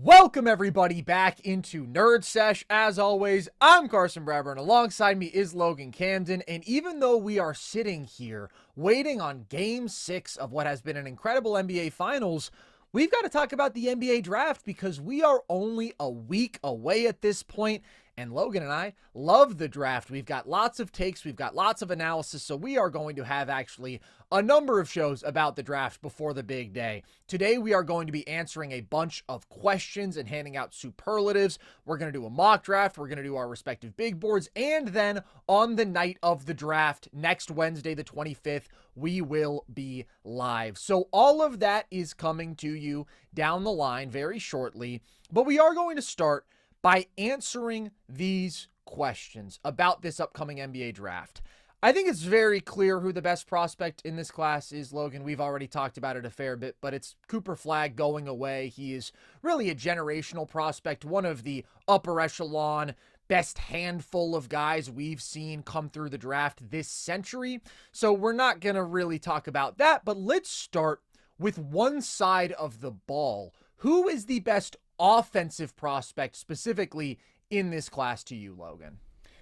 Welcome everybody back into Nerd Sesh. As always, I'm Carson Brabber, and alongside me is Logan Camden. And even though we are sitting here waiting on Game 6 of what has been an incredible NBA Finals, we've got to talk about the NBA Draft because we are only a week away at this point. And Logan and I love the draft. We've got lots of takes. We've got lots of analysis. So we are going to have actually a number of shows about the draft before the big day. Today, we are going to be answering a bunch of questions and handing out superlatives. We're going to do a mock draft. We're going to do our respective big boards. And then on the night of the draft, next Wednesday, the 25th, we will be live. So all of that is coming to you down the line very shortly. But we are going to start by answering these questions about this upcoming NBA draft. I think it's very clear who the best prospect in this class is, Logan. We've already talked about it a fair bit, but it's Cooper Flagg going away. He is really a generational prospect, one of the upper echelon, best handful of guys we've seen come through the draft this century. So we're not going to really talk about that, but let's start with one side of the ball. Who is the best offensive prospect specifically in this class to you, Logan?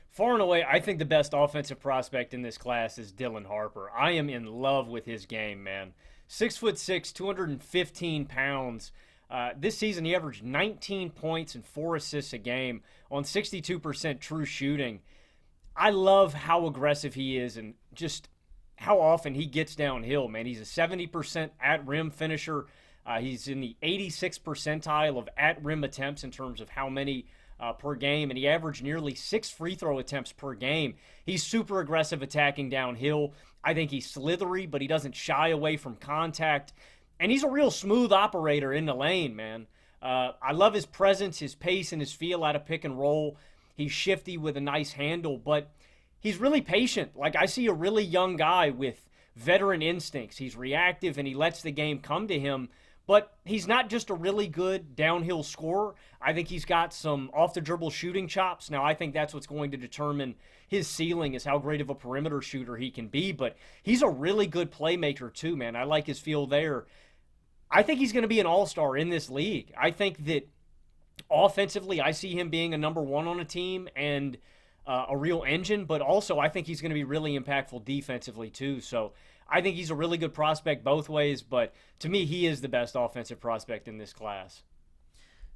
Far and away, I think the best offensive prospect in this class is Dylan Harper. I am in love with his game, man. 6'6", 215 pounds. This season, he averaged 19 points and 4 assists a game on 62% true shooting. I love how aggressive he is and just how often he gets downhill, man. He's a 70% at-rim finisher. He's in the 86th percentile of at-rim attempts in terms of how many per game, and he averaged nearly 6 free throw attempts per game. He's super aggressive attacking downhill. I think he's slithery, but he doesn't shy away from contact. And he's a real smooth operator in the lane, man. I love his presence, his pace, and his feel out of pick and roll. He's shifty with a nice handle, but he's really patient. Like, I see a really young guy with veteran instincts. He's reactive, and he lets the game come to him. But he's not just a really good downhill scorer. I think he's got some off-the-dribble shooting chops. Now, I think that's what's going to determine his ceiling is how great of a perimeter shooter he can be. But he's a really good playmaker, too, man. I like his feel there. I think he's going to be an all-star in this league. I think that offensively, I see him being a number one on a team and a real engine. But also, I think he's going to be really impactful defensively, too. So I think he's a really good prospect both ways, but to me, he is the best offensive prospect in this class.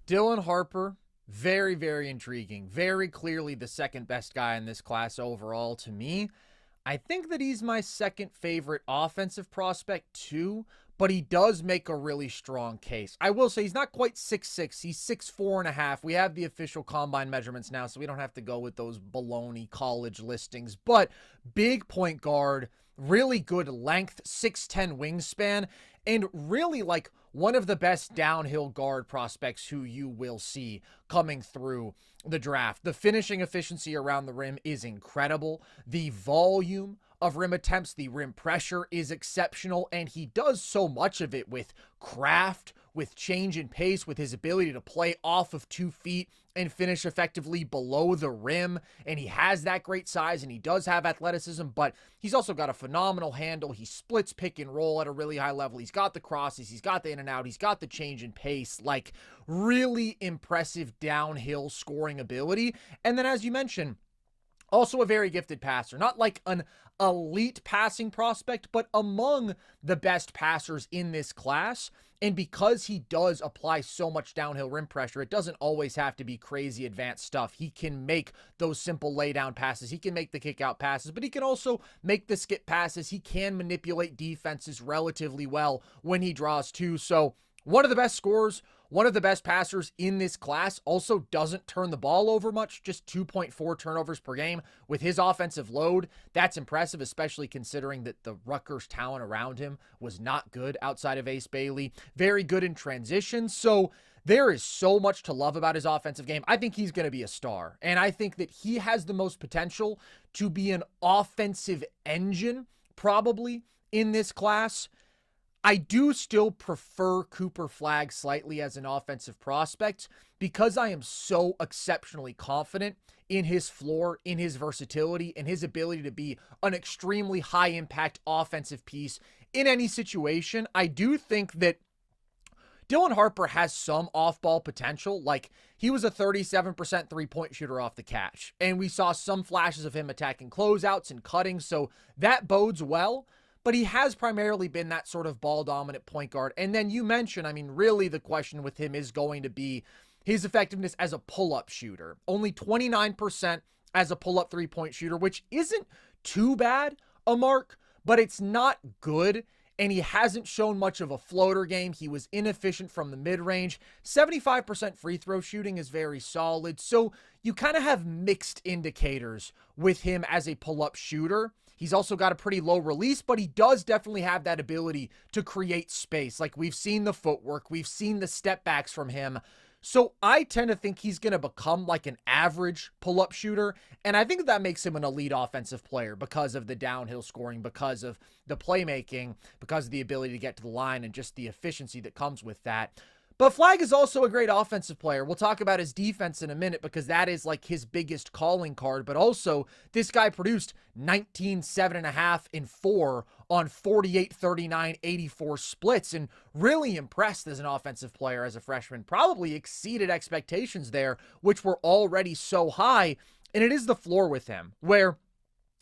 Dylan Harper, very, very intriguing. Very clearly the second best guy in this class overall to me. I think that he's my second favorite offensive prospect too, but he does make a really strong case. I will say he's not quite 6'6", he's 6'4.5". We have the official combine measurements now, so we don't have to go with those baloney college listings, but big point guard, really good length, 6'10" wingspan, and really like one of the best downhill guard prospects who you will see coming through the draft. The finishing efficiency around the rim is incredible. The volume of rim attempts, the rim pressure is exceptional, and he does so much of it with craft, with change in pace, with his ability to play off of 2 feet and finish effectively below the rim. And he has that great size, and he does have athleticism, but he's also got a phenomenal handle. He splits pick and roll at a really high level. He's got the crosses, he's got the in and out, he's got the change in pace, like really impressive downhill scoring ability. And then, as you mentioned, also a very gifted passer, not like an elite passing prospect, but among the best passers in this class. And because he does apply so much downhill rim pressure, it doesn't always have to be crazy advanced stuff. He can make those simple lay down passes. He can make the kick out passes, but he can also make the skip passes. He can manipulate defenses relatively well when he draws too. So one of the best scorers, one of the best passers in this class, also doesn't turn the ball over much, just 2.4 turnovers per game. With his offensive load, that's impressive, especially considering that the Rutgers talent around him was not good outside of Ace Bailey. Very good in transition, so there is so much to love about his offensive game. I think he's going to be a star, and I think that he has the most potential to be an offensive engine, probably, in this class. I do still prefer Cooper Flagg slightly as an offensive prospect because I am so exceptionally confident in his floor, in his versatility, and his ability to be an extremely high-impact offensive piece in any situation. I do think that Dylan Harper has some off-ball potential. Like, he was a 37% three-point shooter off the catch, and we saw some flashes of him attacking closeouts and cutting, so that bodes well. But he has primarily been that sort of ball-dominant point guard. And then you mentioned, I mean, really the question with him is going to be his effectiveness as a pull-up shooter. Only 29% as a pull-up three-point shooter, which isn't too bad a mark, but it's not good. And he hasn't shown much of a floater game. He was inefficient from the mid-range. 75% free throw shooting is very solid. So you kind of have mixed indicators with him as a pull-up shooter. He's also got a pretty low release, but he does definitely have that ability to create space. Like, we've seen the footwork, we've seen the step backs from him. So I tend to think he's going to become like an average pull-up shooter, and I think that makes him an elite offensive player because of the downhill scoring, because of the playmaking, because of the ability to get to the line, and just the efficiency that comes with that. But Flagg is also a great offensive player. We'll talk about his defense in a minute because that is like his biggest calling card. But also, this guy produced 19, 7.5, and 4 on 48, 39, 84 splits, and really impressed as an offensive player as a freshman. Probably exceeded expectations there, which were already so high. And it is the floor with him, where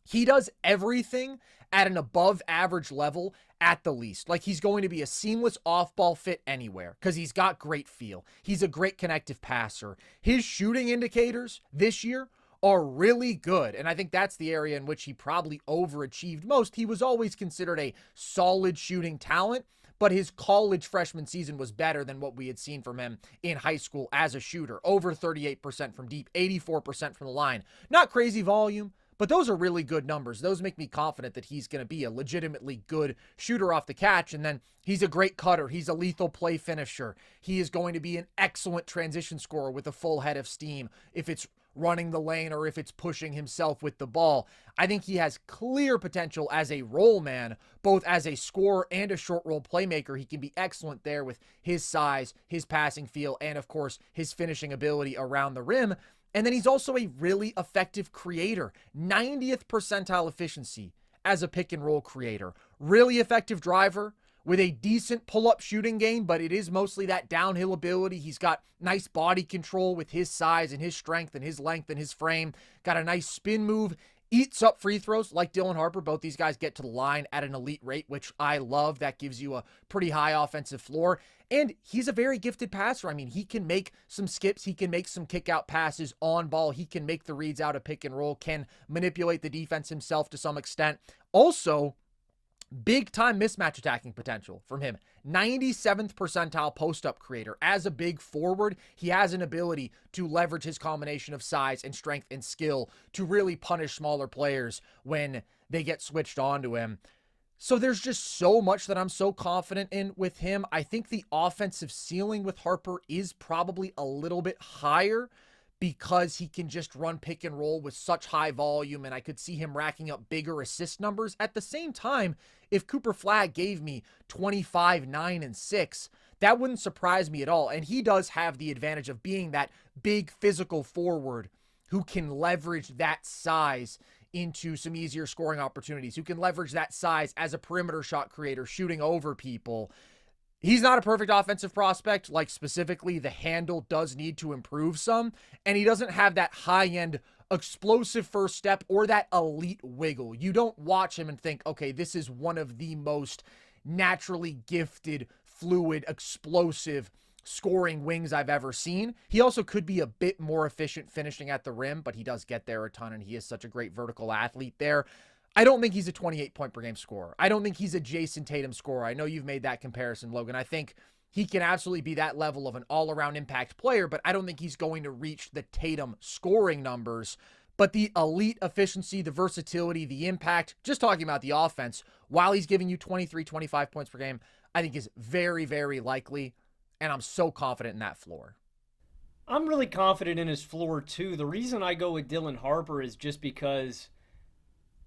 he does everything at an above average level at the least. Like, he's going to be a seamless off-ball fit anywhere because he's got great feel. He's a great connective passer. His shooting indicators this year are really good, and I think that's the area in which he probably overachieved most. He was always considered a solid shooting talent, but his college freshman season was better than what we had seen from him in high school as a shooter. Over 38% from deep, 84% from the line. Not crazy volume, but those are really good numbers. Those make me confident that he's going to be a legitimately good shooter off the catch. And then he's a great cutter. He's a lethal play finisher. He is going to be an excellent transition scorer with a full head of steam if it's running the lane or if it's pushing himself with the ball. I think he has clear potential as a roll man, both as a scorer and a short roll playmaker. He can be excellent there with his size, his passing feel, and of course, his finishing ability around the rim. And then he's also a really effective creator. 90th percentile efficiency as a pick and roll creator. Really effective driver with a decent pull-up shooting game, but it is mostly that downhill ability. He's got nice body control with his size and his strength and his length and his frame. Got a nice spin move. Eats up free throws like Dylan Harper. Both these guys get to the line at an elite rate, which I love. That gives you a pretty high offensive floor. And he's a very gifted passer. I mean, he can make some skips. He can make some kick out passes on ball. He can make the reads out of pick and roll, can manipulate the defense himself to some extent. Also, big time mismatch attacking potential from him. 97th percentile post-up creator. As a big forward, he has an ability to leverage his combination of size and strength and skill to really punish smaller players when they get switched onto him. So there's just so much that I'm so confident in with him. I think the offensive ceiling with Harper is probably a little bit higher because he can just run pick and roll with such high volume, and I could see him racking up bigger assist numbers. At the same time, if Cooper Flagg gave me 25, 9, and 6, that wouldn't surprise me at all. And he does have the advantage of being that big physical forward who can leverage that size into some easier scoring opportunities, who can leverage that size as a perimeter shot creator, shooting over people. He's not a perfect offensive prospect, like specifically the handle does need to improve some, and he doesn't have that high-end explosive first step or that elite wiggle. You don't watch him and think, okay, this is one of the most naturally gifted, fluid, explosive scoring wings I've ever seen. He also could be a bit more efficient finishing at the rim, but he does get there a ton, and he is such a great vertical athlete there. I don't think he's a 28-point per game scorer. I don't think he's a Jason Tatum scorer. I know you've made that comparison, Logan. I think he can absolutely be that level of an all-around impact player, but I don't think he's going to reach the Tatum scoring numbers. But the elite efficiency, the versatility, the impact, just talking about the offense, while he's giving you 23, 25 points per game, I think is very, very likely. And I'm so confident in that floor. I'm really confident in his floor, too. The reason I go with Dylan Harper is just because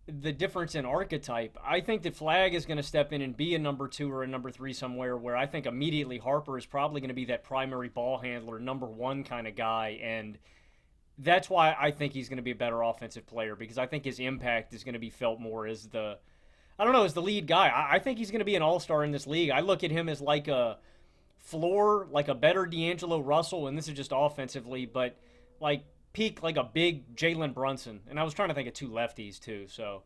the difference in archetype. I think that Flagg is going to step in and be a number 2 or a number 3 somewhere, where I think immediately Harper is probably going to be that primary ball handler, number 1 kind of guy. And that's why I think he's going to be a better offensive player, because I think his impact is going to be felt more as as the lead guy. I think he's going to be an all-star in this league. I look at him as like a floor like a better D'Angelo Russell, and this is just offensively, but like peak like a big Jalen Brunson. And I was trying to think of two lefties too, so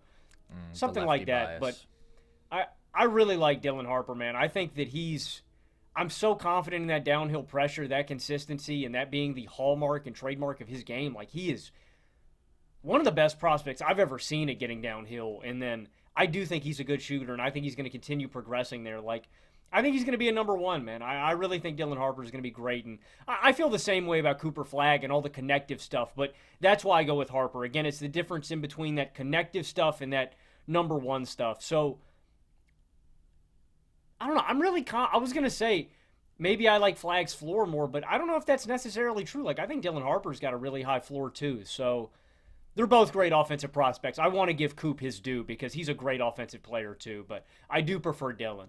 something like that. Bias. But I really like Dylan Harper, man. I think that I'm so confident in that downhill pressure, that consistency, and that being the hallmark and trademark of his game. Like, he is one of the best prospects I've ever seen at getting downhill. And then I do think he's a good shooter, and I think he's going to continue progressing there. Like, I think he's going to be a number one, man. I really think Dylan Harper is going to be great. And I feel the same way about Cooper Flagg and all the connective stuff, but that's why I go with Harper. Again, it's the difference in between that connective stuff and that number one stuff. So, I don't know. I was going to say maybe I like Flagg's floor more, but I don't know if that's necessarily true. Like, I think Dylan Harper's got a really high floor too. So, they're both great offensive prospects. I want to give Coop his due because he's a great offensive player too, but I do prefer Dylan.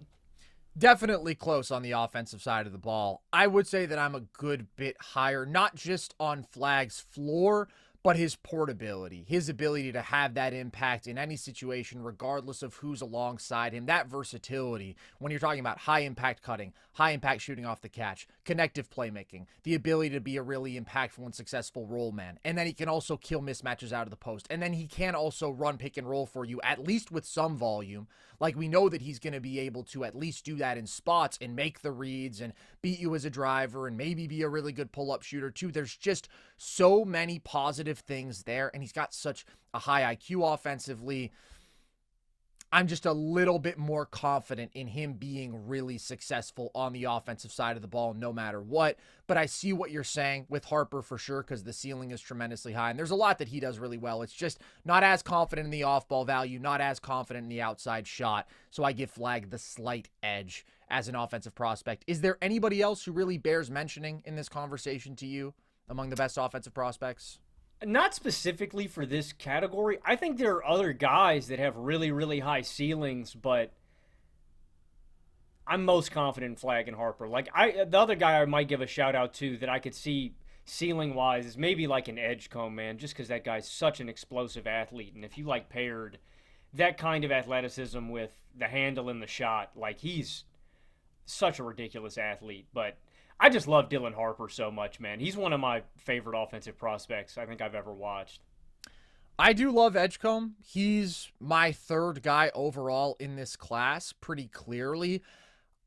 Definitely close on the offensive side of the ball. I would say that I'm a good bit higher, not just on Flagg's floor, but his portability, his ability to have that impact in any situation, regardless of who's alongside him, that versatility when you're talking about high impact cutting, high impact shooting off the catch, connective playmaking, the ability to be a really impactful and successful roll man. And then he can also kill mismatches out of the post. And then he can also run pick and roll for you, at least with some volume. Like, we know that he's going to be able to at least do that in spots and make the reads and beat you as a driver and maybe be a really good pull-up shooter too. There's just so many positive things there, and he's got such a high IQ offensively. I'm just a little bit more confident in him being really successful on the offensive side of the ball no matter what. But I see what you're saying with Harper for sure, because the ceiling is tremendously high. And there's a lot that he does really well. It's just not as confident in the off-ball value, not as confident in the outside shot. So I give Flagg the slight edge as an offensive prospect. Is there anybody else who really bears mentioning in this conversation to you among the best offensive prospects? Not specifically for this category. I think there are other guys that have really, really high ceilings, but I'm most confident in Flagg and Harper. Like, the other guy I might give a shout out to that I could see ceiling wise is maybe like an Edgecombe, man, just because that guy's such an explosive athlete. And if you like paired that kind of athleticism with the handle and the shot, like, he's such a ridiculous athlete. But I just love Dylan Harper so much, man. He's one of my favorite offensive prospects I think I've ever watched. I do love Edgecombe. He's my third guy overall in this class, pretty clearly.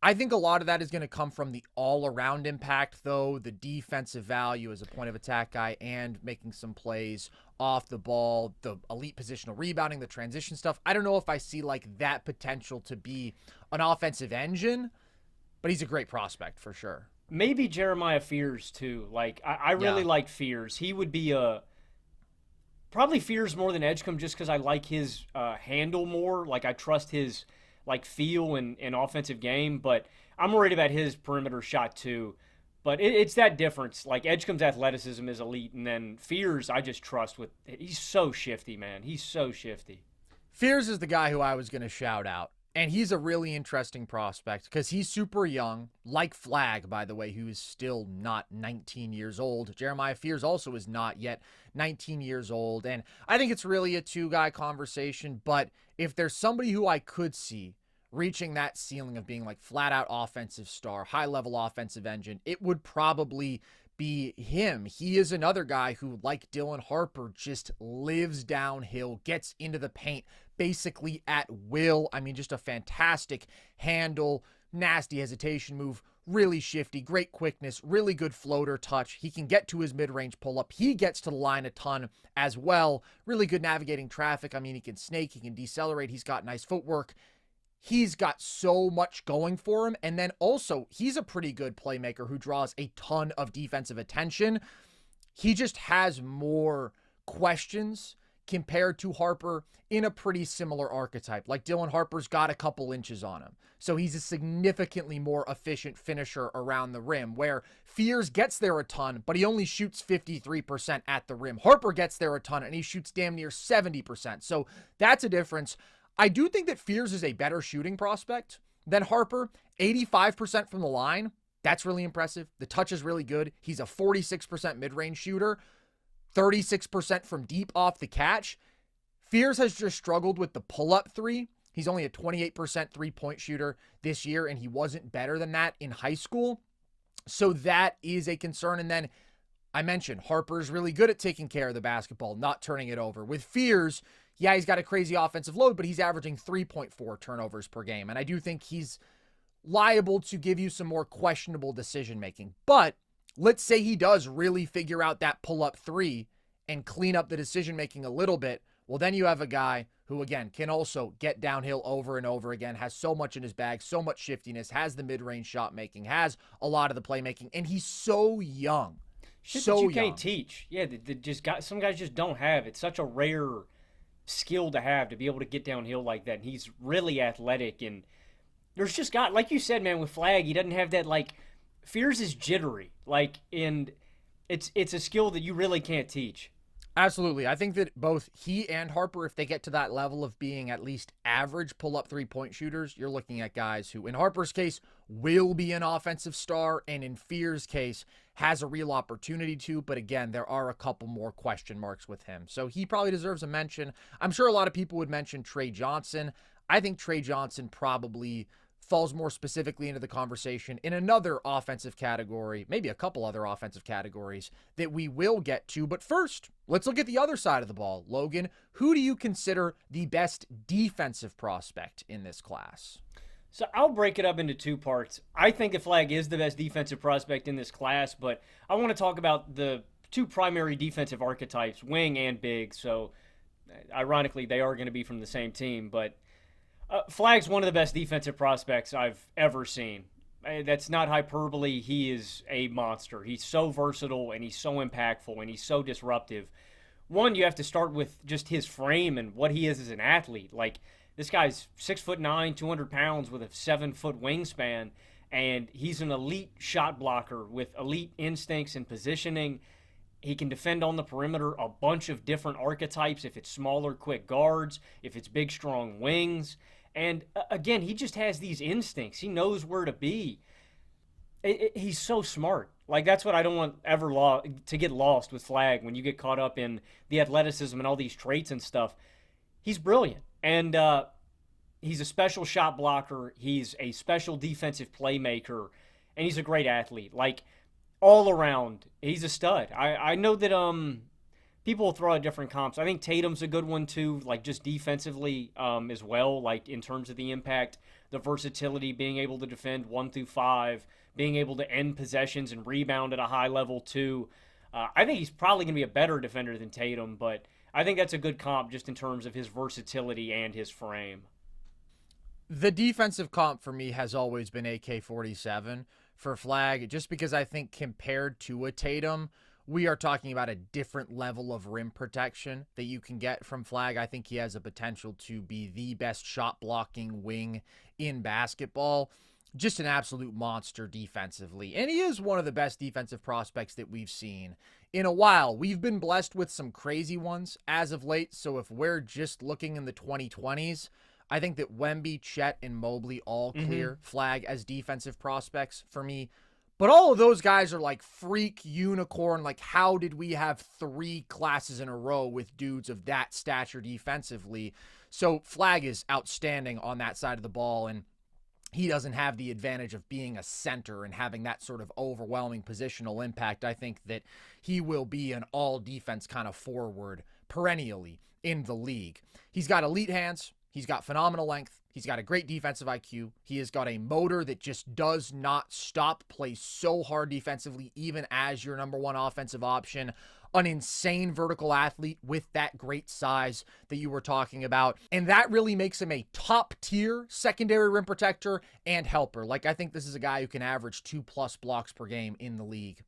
I think a lot of that is going to come from the all-around impact, though, the defensive value as a point of attack guy and making some plays off the ball, the elite positional rebounding, the transition stuff. I don't know if I see like that potential to be an offensive engine, but he's a great prospect for sure. Maybe Jeremiah Fears, too. Like, I really like Fears. He would be probably Fears more than Edgecombe just because I like his handle more. Like, I trust his, like, feel and offensive game. But I'm worried about his perimeter shot, too. But it's that difference. Like, Edgecombe's athleticism is elite. And then Fears, I just trust with – he's so shifty, man. He's so shifty. Fears is the guy who I was going to shout out. And he's a really interesting prospect because he's super young, like Flagg, by the way, who is still not 19 years old. Jeremiah Fears also is not yet 19 years old. And I think it's really a two-guy conversation. But if there's somebody who I could see reaching that ceiling of being like flat-out offensive star, high-level offensive engine, it would probably be him. He is another guy who, like Dylan Harper, just lives downhill, gets into the paint basically at will. I mean, just a fantastic handle, nasty hesitation move, really shifty, great quickness, really good floater touch. He can get to his mid-range pull-up. He gets to the line a ton as well. Really good navigating traffic. I mean, he can snake, he can decelerate. He's got nice footwork. He's got so much going for him. And then also, he's a pretty good playmaker who draws a ton of defensive attention. He just has more questions compared to Harper in a pretty similar archetype. Like, Dylan Harper's got a couple inches on him. So he's a significantly more efficient finisher around the rim, where Fears gets there a ton, but he only shoots 53% at the rim. Harper gets there a ton, and he shoots damn near 70%. So that's a difference. I do think that Fears is a better shooting prospect than Harper. 85% from the line. That's really impressive. The touch is really good. He's a 46% mid-range shooter. 36% from deep off the catch. Fears has just struggled with the pull-up three. He's only a 28% three-point shooter this year, and he wasn't better than that in high school. So that is a concern. And then I mentioned Harper's really good at taking care of the basketball, not turning it over. With Fears, yeah, he's got a crazy offensive load, but he's averaging 3.4 turnovers per game. And I do think he's liable to give you some more questionable decision making. But let's say he does really figure out that pull-up three and clean up the decision making a little bit. Well, then you have a guy who, again, can also get downhill over and over again, has so much in his bag, so much shiftiness, has the mid-range shot making, has a lot of the playmaking, and he's so young. Shit so that you young. can't teach. Yeah, some guys just don't have. It's such a rare skill to have, to be able to get downhill like that. And he's really athletic, and there's just got, like you said, man, with Flagg, he doesn't have that, like, Fears is jittery, like, and it's a skill that you really can't teach. Absolutely. I think that both he and Harper, if they get to that level of being at least average pull-up three-point shooters, you're looking at guys who, in Harper's case, will be an offensive star, and in Fears' case, has a real opportunity to, but again, there are a couple more question marks with him. So he probably deserves a mention. I'm sure a lot of people would mention Tre Johnson. I think Tre Johnson probably falls more specifically into the conversation in another offensive category, maybe a couple other offensive categories that we will get to. But first, let's look at the other side of the ball. Logan, who do you consider the best defensive prospect in this class? So I'll break it up into two parts. I think that Flagg is the best defensive prospect in this class, but I want to talk about the two primary defensive archetypes, wing and big. So ironically, they are going to be from the same team, but Flagg's one of the best defensive prospects I've ever seen. That's not hyperbole. He is a monster. He's so versatile, and he's so impactful, and he's so disruptive. One, you have to start with just his frame and what he is as an athlete. Like, this guy's 6'9", 200 pounds with a 7-foot wingspan, and he's an elite shot blocker with elite instincts and positioning. He can defend on the perimeter a bunch of different archetypes, if it's smaller, quick guards, if it's big, strong wings. And again, he just has these instincts. He knows where to be. He's so smart. Like, that's what I don't want ever to get lost with Flagg when you get caught up in the athleticism and all these traits and stuff. He's brilliant. And he's a special shot blocker. He's a special defensive playmaker. And he's a great athlete. Like, all around, he's a stud. I know that people will throw out different comps. I think Tatum's a good one too, like just defensively as well, like in terms of the impact, the versatility, being able to defend 1 through 5, being able to end possessions and rebound at a high level too. I think he's probably going to be a better defender than Tatum, but I think that's a good comp just in terms of his versatility and his frame. The defensive comp for me has always been AK-47 for Flagg, just because I think compared to a Tatum, we are talking about a different level of rim protection that you can get from Flagg. I think he has a potential to be the best shot blocking wing in basketball. Just an absolute monster defensively. And he is one of the best defensive prospects that we've seen in a while. We've been blessed with some crazy ones as of late. So if we're just looking in the 2020s, I think that Wemby, Chet, and Mobley all clear Flagg as defensive prospects for me. But all of those guys are like freak unicorn. Like, how did we have 3 classes in a row with dudes of that stature defensively? So Flagg is outstanding on that side of the ball, and he doesn't have the advantage of being a center and having that sort of overwhelming positional impact. I think that he will be an all-defense kind of forward perennially in the league. He's got elite hands. He's got phenomenal length. He's got a great defensive IQ. He has got a motor that just does not stop, plays so hard defensively, even as your number one offensive option. An insane vertical athlete with that great size that you were talking about. And that really makes him a top tier secondary rim protector and helper. Like, I think this is a guy who can average 2+ blocks per game in the league.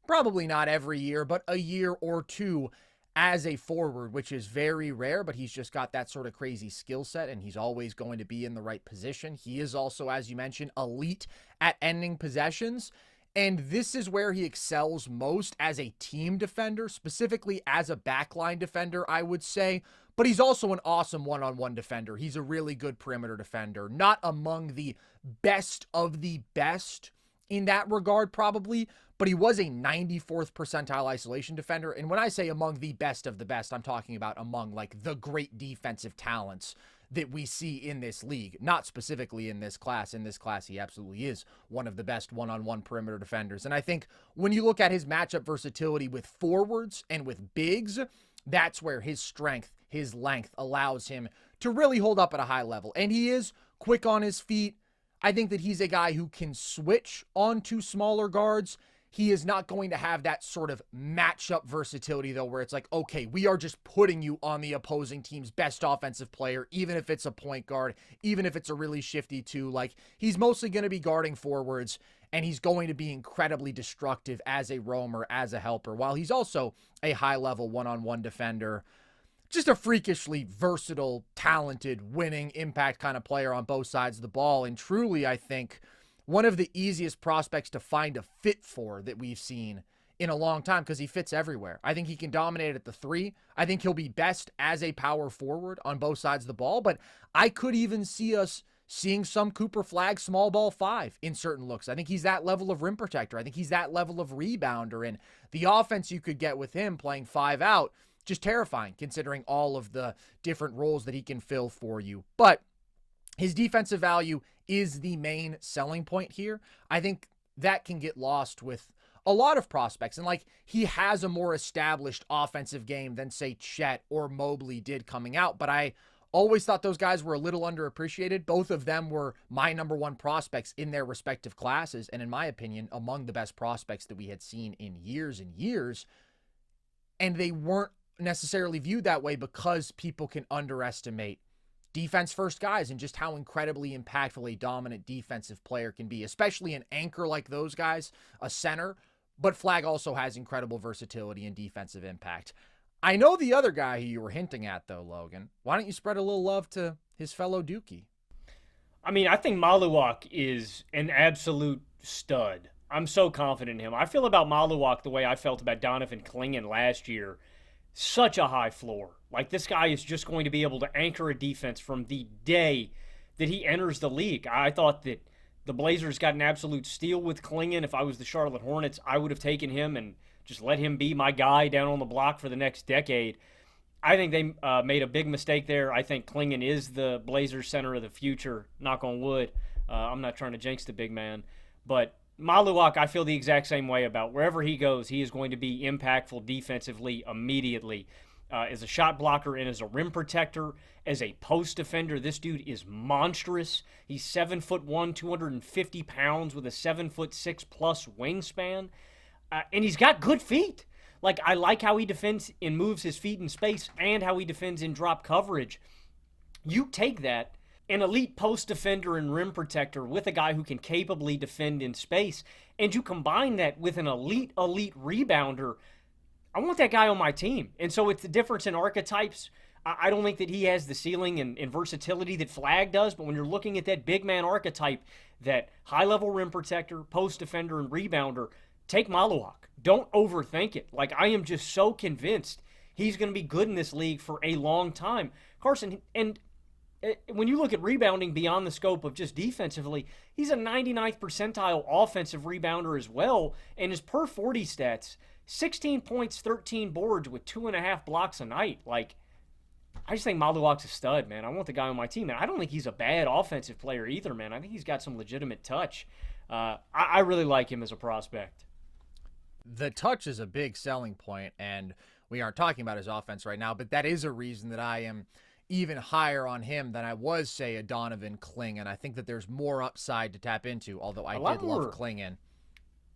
Probably not every year, but a year or two as a forward, which is very rare, but he's just got that sort of crazy skill set, and he's always going to be in the right position. He is also, as you mentioned, elite at ending possessions, and this is where he excels most as a team defender, specifically as a backline defender, I would say, but he's also an awesome one-on-one defender. He's a really good perimeter defender, not among the best of the best in that regard, probably, but he was a 94th percentile isolation defender. And when I say among the best of the best, I'm talking about among like the great defensive talents that we see in this league, not specifically in this class. In this class, he absolutely is one of the best one-on-one perimeter defenders. And I think when you look at his matchup versatility with forwards and with bigs, that's where his strength, his length allows him to really hold up at a high level. And he is quick on his feet. I think that he's a guy who can switch onto smaller guards. He is not going to have that sort of matchup versatility, though, where it's like, okay, we are just putting you on the opposing team's best offensive player, even if it's a point guard, even if it's a really shifty two. Like, he's mostly going to be guarding forwards, and he's going to be incredibly destructive as a roamer, as a helper, while he's also a high-level one-on-one defender. Just a freakishly versatile, talented, winning, impact kind of player on both sides of the ball, and truly, I think, one of the easiest prospects to find a fit for that we've seen in a long time, because he fits everywhere. I think he can dominate at the three. I think he'll be best as a power forward on both sides of the ball, but I could even see us seeing some Cooper Flagg small ball five in certain looks. I think he's that level of rim protector. I think he's that level of rebounder, and the offense you could get with him playing five out, just terrifying considering all of the different roles that he can fill for you. But his defensive value is the main selling point here. I think that can get lost with a lot of prospects. And like, he has a more established offensive game than, say, Chet or Mobley did coming out. But I always thought those guys were a little underappreciated. Both of them were my number one prospects in their respective classes. And in my opinion, among the best prospects that we had seen in years and years. And they weren't necessarily viewed that way because people can underestimate defense first guys and just how incredibly impactful a dominant defensive player can be, especially an anchor like those guys, a center. But Flagg also has incredible versatility and defensive impact. I know the other guy who you were hinting at, though, Logan. Why don't you spread a little love to his fellow Dookie? I mean, I think Maluak is an absolute stud. I'm so confident in him. I feel about Maluak the way I felt about Donovan Clingan last year. Such a high floor. Like, this guy is just going to be able to anchor a defense from the day that he enters the league. I thought that the Blazers got an absolute steal with Clingan. If I was the Charlotte Hornets, I would have taken him and just let him be my guy down on the block for the next decade. I think they made a big mistake there. I think Clingan is the Blazers center of the future. Knock on wood. I'm not trying to jinx the big man. But Maluak, I feel the exact same way about. Wherever he goes, he is going to be impactful defensively immediately. As a shot blocker and as a rim protector, as a post defender, this dude is monstrous. He's 7'1", 250 pounds with a 7'6" plus wingspan. And he's got good feet. Like, I like how he defends and moves his feet in space and how he defends in drop coverage. You take that, an elite post defender and rim protector with a guy who can capably defend in space, and you combine that with an elite rebounder. I want that guy on my team. And so it's the difference in archetypes. I don't think that he has the ceiling and versatility that Flagg does, but when you're looking at that big man archetype, that high-level rim protector, post defender, and rebounder, take Maluak. Don't overthink it. Like, I am just so convinced he's going to be good in this league for a long time. Carson, and when you look at rebounding beyond the scope of just defensively, he's a 99th percentile offensive rebounder as well, and his per 40 stats, 16 points, 13 boards with 2.5 blocks a night. Like, I just think Maluak's a stud, man. I want the guy on my team, and I don't think he's a bad offensive player either, man. I think he's got some legitimate touch. I really like him as a prospect. The touch is a big selling point, and we aren't talking about his offense right now, but that is a reason that I am even higher on him than I was, say, a Donovan Clingan. I think that there's more upside to tap into, although I did love Clingan.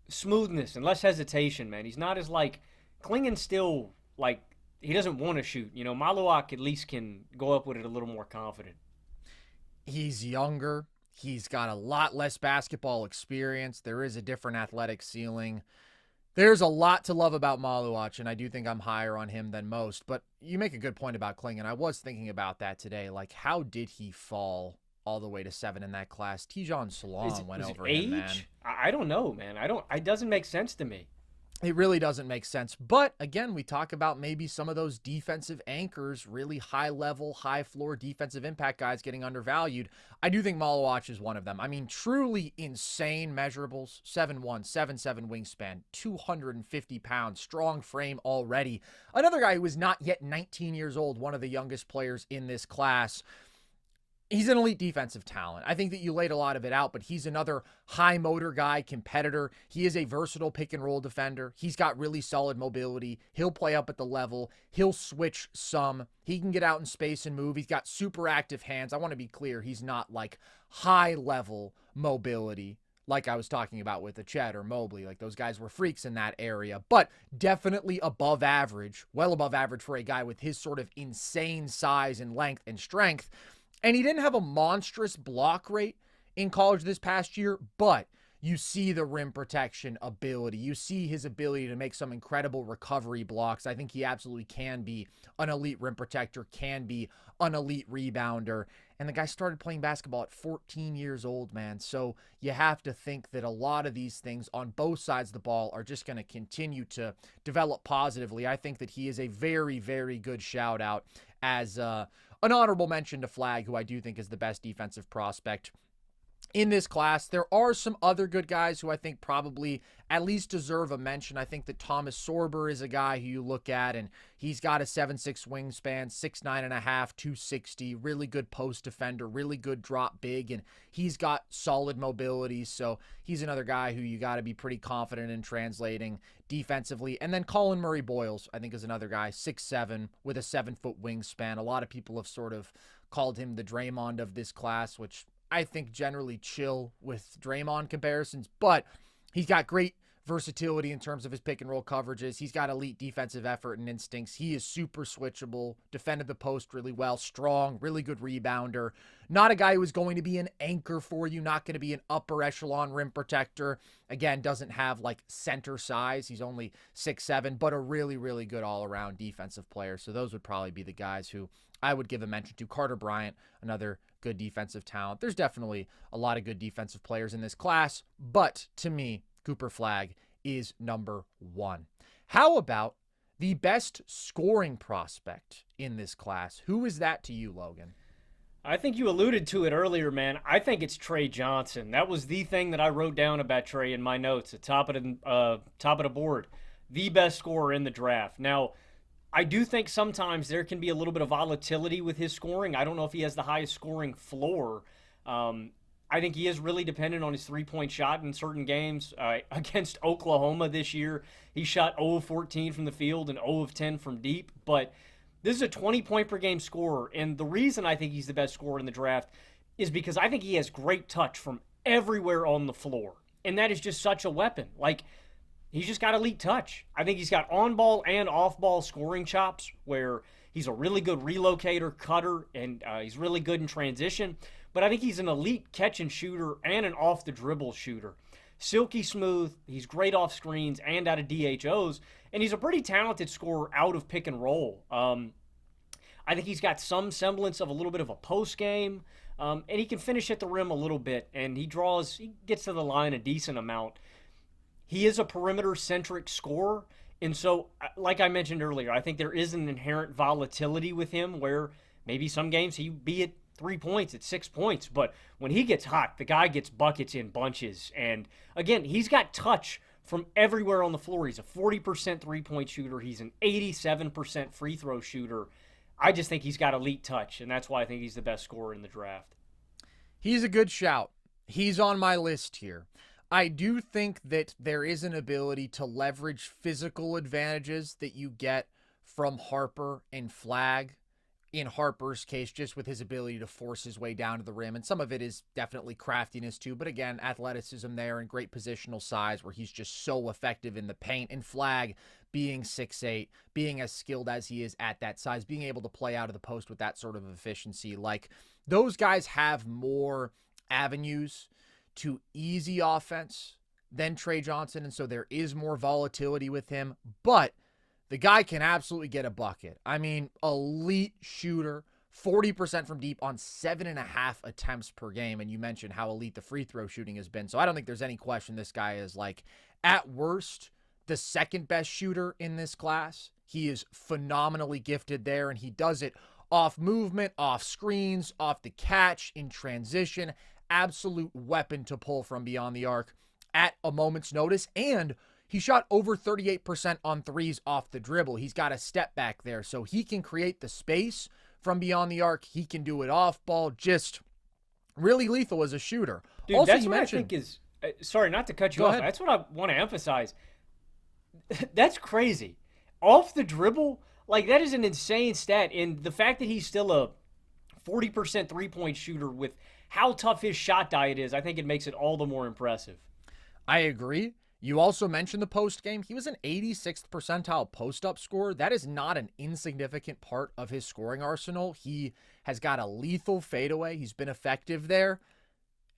Smoothness and less hesitation, man. He's not as, like, Clingan's still, like, he doesn't want to shoot. You know, Maluak at least can go up with it a little more confident. He's younger. He's got a lot less basketball experience. There is a different athletic ceiling. There's a lot to love about Maluak, and I do think I'm higher on him than most. But you make a good point about Clingan. I was thinking about that today. Like, how did he fall all the way to 7 in that class? Tijon Salam went over him, man. I don't know, man. It doesn't make sense to me. It really doesn't make sense. But again, we talk about maybe some of those defensive anchors, really high level, high floor defensive impact guys getting undervalued. I do think Maluak is one of them. I mean, truly insane measurables. 7'1", 7'7" wingspan, 250 pounds, strong frame already. Another guy who is not yet 19 years old, one of the youngest players in this class. He's an elite defensive talent. I think that you laid a lot of it out, but he's another high motor guy, competitor. He is a versatile pick and roll defender. He's got really solid mobility. He'll play up at the level. He'll switch some. He can get out in space and move. He's got super active hands. I want to be clear. He's not like high level mobility like I was talking about with a Chet or Mobley. Like those guys were freaks in that area, but definitely above average, well above average for a guy with his sort of insane size and length and strength. And he didn't have a monstrous block rate in college this past year, but you see the rim protection ability. You see his ability to make some incredible recovery blocks. I think he absolutely can be an elite rim protector, can be an elite rebounder. And the guy started playing basketball at 14 years old, man. So you have to think that a lot of these things on both sides of the ball are just going to continue to develop positively. I think that he is a very, very good shout out as an honorable mention to Flagg, who I do think is the best defensive prospect in this class. There are some other good guys who I think probably at least deserve a mention. I think that Thomas Sorber is a guy who you look at, and he's got a 7'6" wingspan, 6'9.5", 260, really good post defender, really good drop big, and he's got solid mobility. So he's another guy who you got to be pretty confident in translating defensively. And then Colin Murray Boyles, I think, is another guy, 6'7", with a 7-foot wingspan. A lot of people have sort of called him the Draymond of this class, which I think generally chill with Draymond comparisons, but he's got great versatility in terms of his pick and roll coverages. He's got elite defensive effort and instincts. He is super switchable, defended the post really well, strong, really good rebounder. Not a guy who is going to be an anchor for you, not going to be an upper echelon rim protector. Again, doesn't have like center size. He's only 6'7", but a really, really good all-around defensive player. So those would probably be the guys who I would give a mention to. Carter Bryant, another good defensive talent. There's definitely a lot of good defensive players in this class, but to me, Cooper Flagg is number one. How about the best scoring prospect in this class? Who is that to you, Logan? I think you alluded to it earlier, man. I think it's Tre Johnson. That was the thing that I wrote down about Tre in my notes at top of the board. The best scorer in the draft. Now, I do think sometimes there can be a little bit of volatility with his scoring. I don't know if he has the highest scoring floor. I think he is really dependent on his three-point shot in certain games. Against Oklahoma this year, he shot 0 of 14 from the field and 0 of 10 from deep. But this is a 20-point-per-game scorer, and the reason I think he's the best scorer in the draft is because I think he has great touch from everywhere on the floor, and that is just such a weapon. Like, he's just got elite touch. I think he's got on-ball and off-ball scoring chops where he's a really good relocator, cutter, and he's really good in transition. But I think he's an elite catch-and-shooter and an off-the-dribble shooter. Silky smooth, he's great off screens and out of DHOs, and he's a pretty talented scorer out of pick and roll. I think he's got some semblance of a little bit of a post game, and he can finish at the rim a little bit, and he gets to the line a decent amount. He is a perimeter-centric scorer, and so, like I mentioned earlier, I think there is an inherent volatility with him where maybe some games he'd be at 3 points, at 6 points, but when he gets hot, the guy gets buckets in bunches, and again, he's got touch from everywhere on the floor. He's a 40% three-point shooter. He's an 87% free throw shooter. I just think he's got elite touch, and that's why I think he's the best scorer in the draft. He's a good shout. He's on my list here. I do think that there is an ability to leverage physical advantages that you get from Harper and Flagg. In Harper's case, just with his ability to force his way down to the rim. And some of it is definitely craftiness too. But again, athleticism there and great positional size where he's just so effective in the paint. And Flagg being 6'8", being as skilled as he is at that size, being able to play out of the post with that sort of efficiency. Like, those guys have more avenues to easy offense than Tre Johnson. And so there is more volatility with him. But the guy can absolutely get a bucket. I mean, elite shooter, 40% from deep on 7.5 attempts per game. And you mentioned how elite the free throw shooting has been. So I don't think there's any question this guy is, like, at worst, the second best shooter in this class. He is phenomenally gifted there, and he does it off movement, off screens, off the catch, in transition. Absolute weapon to pull from beyond the arc at a moment's notice. And he shot over 38% on threes off the dribble. He's got a step back there, so he can create the space from beyond the arc. He can do it off ball. Just really lethal as a shooter. Dude, also, that's what I think is sorry, not to cut you off. Ahead. That's what I want to emphasize. That's crazy. Off the dribble, like that is an insane stat. And the fact that he's still a 40% three-point shooter with how tough his shot diet is, I think it makes it all the more impressive. I agree. You also mentioned the post game. He was an 86th percentile post-up scorer. That is not an insignificant part of his scoring arsenal. He has got a lethal fadeaway. He's been effective there.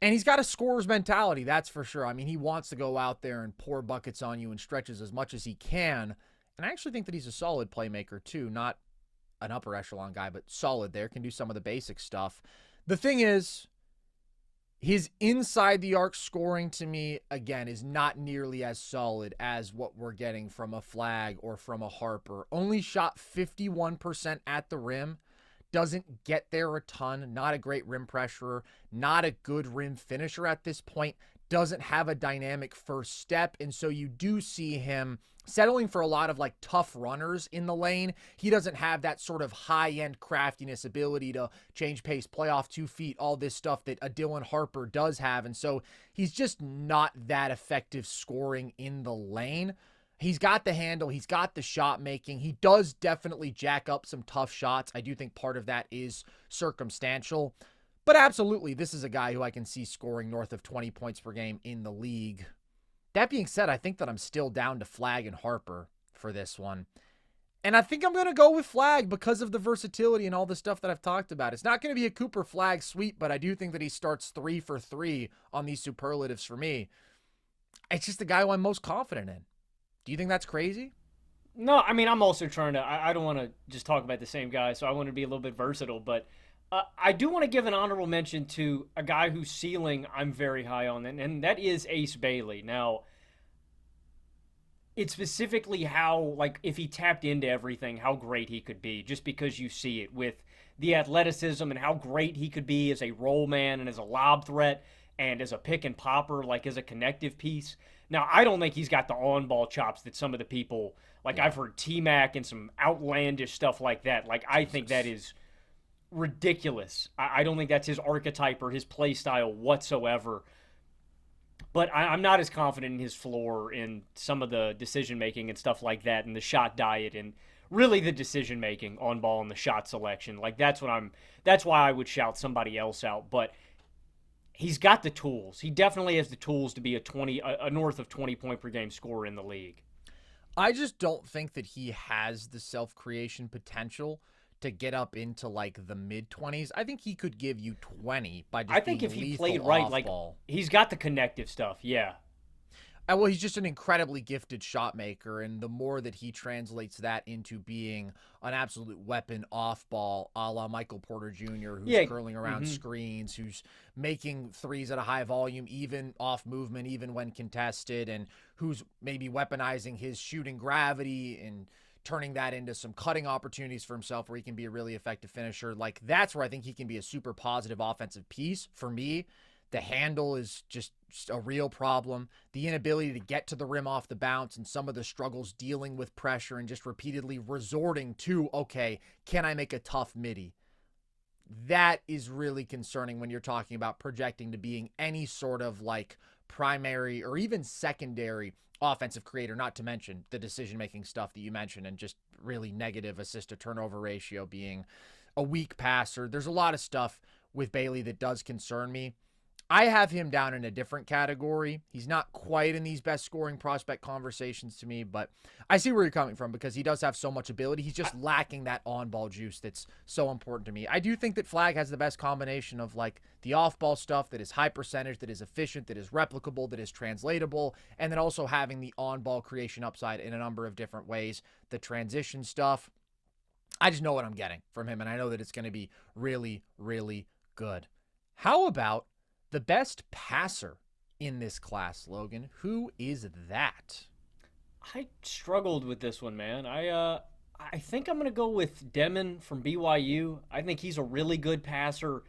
And he's got a scorer's mentality, that's for sure. I mean, he wants to go out there and pour buckets on you and stretches as much as he can. And I actually think that he's a solid playmaker too. Not an upper echelon guy, but solid there. Can do some of the basic stuff. The thing is, his inside the arc scoring to me, again, is not nearly as solid as what we're getting from a Flagg or from a Harper. Only shot 51% at the rim. Doesn't get there a ton. Not a great rim pressurer. Not a good rim finisher at this point. Doesn't have a dynamic first step. And so you do see him settling for a lot of like tough runners in the lane. He doesn't have that sort of high-end craftiness, ability to change pace, play off 2 feet, all this stuff that a Dylan Harper does have. And so he's just not that effective scoring in the lane. He's got the handle. He's got the shot making. He does definitely jack up some tough shots. I do think part of that is circumstantial. But absolutely, this is a guy who I can see scoring north of 20 points per game in the league. That being said, I think that I'm still down to Flagg and Harper for this one. And I think I'm going to go with Flagg because of the versatility and all the stuff that I've talked about. It's not going to be a Cooper Flagg sweep, but I do think that he starts 3 for 3 on these superlatives for me. It's just the guy who I'm most confident in. Do you think that's crazy? No, I mean, I'm also trying to, I don't want to just talk about the same guy, so I want to be a little bit versatile, but I do want to give an honorable mention to a guy whose ceiling I'm very high on, and that is Ace Bailey. Now, it's specifically how, like, if he tapped into everything, how great he could be, just because you see it with the athleticism and how great he could be as a roll man and as a lob threat and as a pick and popper, like as a connective piece. Now, I don't think he's got the on-ball chops that some of the people, like I've heard T-Mac and some outlandish stuff like that. Like, I think that is ridiculous. I don't think that's his archetype or his play style whatsoever. But I'm not as confident in his floor in some of the decision-making and stuff like that and the shot diet and really the decision-making on ball and the shot selection. Like, that's why I would shout somebody else out. But he's got the tools. He definitely has the tools to be a north of 20 point per game scorer in the league. I just don't think that he has the self-creation potential to get up into like the mid-20s. I think he could give you 20 by just I think if he played right, like he's got the connective stuff, yeah. Well, he's just an incredibly gifted shot maker, and the more that he translates that into being an absolute weapon off ball, a la Michael Porter Jr., who's curling around screens, who's making threes at a high volume, even off movement, even when contested, and who's maybe weaponizing his shooting gravity and turning that into some cutting opportunities for himself where he can be a really effective finisher. Like, that's where I think he can be a super positive offensive piece. For me, the handle is just a real problem. The inability to get to the rim off the bounce and some of the struggles dealing with pressure and just repeatedly resorting to, okay, can I make a tough midi? That is really concerning when you're talking about projecting to being any sort of like primary or even secondary offensive creator, not to mention the decision-making stuff that you mentioned and just really negative assist-to-turnover ratio, being a weak passer. There's a lot of stuff with Bailey that does concern me. I have him down in a different category. He's not quite in these best scoring prospect conversations to me, but I see where you're coming from because he does have so much ability. He's just lacking that on-ball juice that's so important to me. I do think that Flagg has the best combination of like the off-ball stuff that is high percentage, that is efficient, that is replicable, that is translatable, and then also having the on-ball creation upside in a number of different ways. The transition stuff, I just know what I'm getting from him, and I know that it's going to be really, really good. How about the best passer in this class, Logan? Who is that? I struggled with this one, man. I think I'm going to go with Demon from BYU. I think he's a really good passer.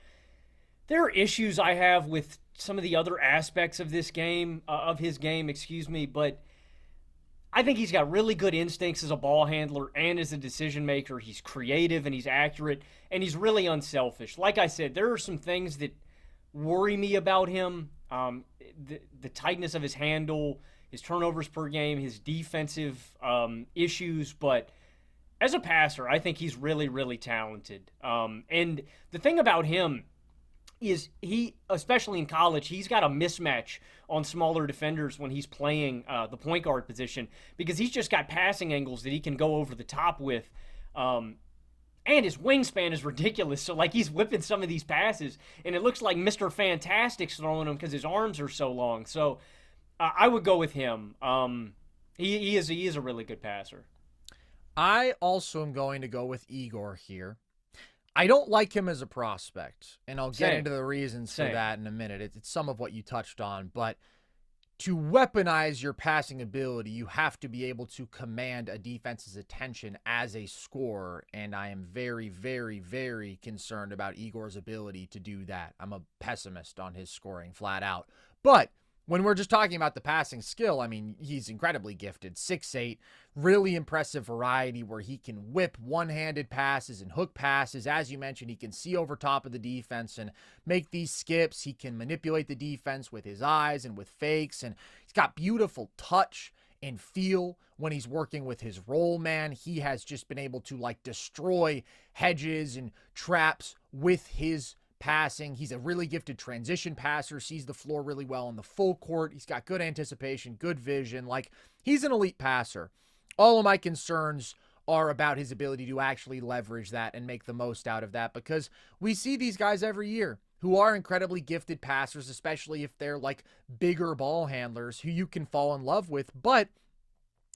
There are issues I have with some of the other aspects of this game, of his game, but I think he's got really good instincts as a ball handler and as a decision maker. He's creative and he's accurate and he's really unselfish. Like I said, there are some things that worry me about him. The tightness of his handle, his turnovers per game, his defensive issues. But as a passer, I think he's really, really talented. And the thing about him is he, especially in college, he's got a mismatch on smaller defenders when he's playing the point guard position because he's just got passing angles that he can go over the top with. And his wingspan is ridiculous. So, like, he's whipping some of these passes, and it looks like Mr. Fantastic's throwing them because his arms are so long. So, I would go with him. He is a really good passer. I also am going to go with Igor here. I don't like him as a prospect, and I'll get into the reasons for that in a minute. It's some of what you touched on, but to weaponize your passing ability, you have to be able to command a defense's attention as a scorer, and I am very, very, very concerned about Igor's ability to do that. I'm a pessimist on his scoring flat out. But when we're just talking about the passing skill, I mean, he's incredibly gifted. 6'8", really impressive variety where he can whip one-handed passes and hook passes. As you mentioned, he can see over top of the defense and make these skips. He can manipulate the defense with his eyes and with fakes, and he's got beautiful touch and feel when he's working with his roll man. He has just been able to, like, destroy hedges and traps with his passing. He's a really gifted transition passer, sees the floor really well in the full court. He's got good anticipation, good vision. Like, he's an elite passer. All of my concerns are about his ability to actually leverage that and make the most out of that, because we see these guys every year who are incredibly gifted passers, especially if they're like bigger ball handlers who you can fall in love with. But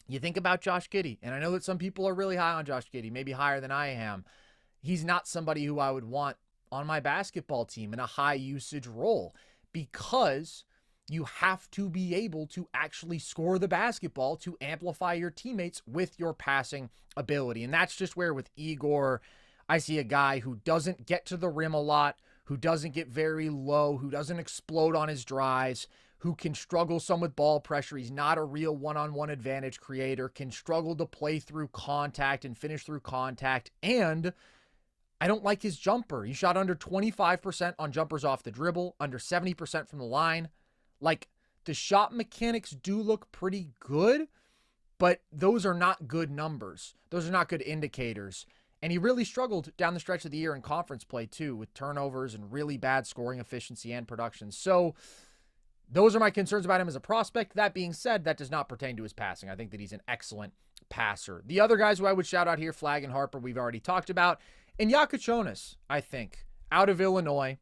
you think about Josh Giddey, and I know that some people are really high on Josh Giddey, maybe higher than I am. He's not somebody who I would want on my basketball team in a high usage role, because you have to be able to actually score the basketball to amplify your teammates with your passing ability. And that's just where with Igor, I see a guy who doesn't get to the rim a lot, who doesn't get very low, who doesn't explode on his drives, who can struggle some with ball pressure. He's not a real one-on-one advantage creator, can struggle to play through contact and finish through contact. And I don't like his jumper. He shot under 25% on jumpers off the dribble, under 70% from the line. Like, the shot mechanics do look pretty good, but those are not good numbers. Those are not good indicators. And he really struggled down the stretch of the year in conference play too, with turnovers and really bad scoring efficiency and production. So those are my concerns about him as a prospect. That being said, that does not pertain to his passing. I think that he's an excellent passer. The other guys who I would shout out here, Flagg and Harper, we've already talked about. And Jakucionis, I think, out of Illinois,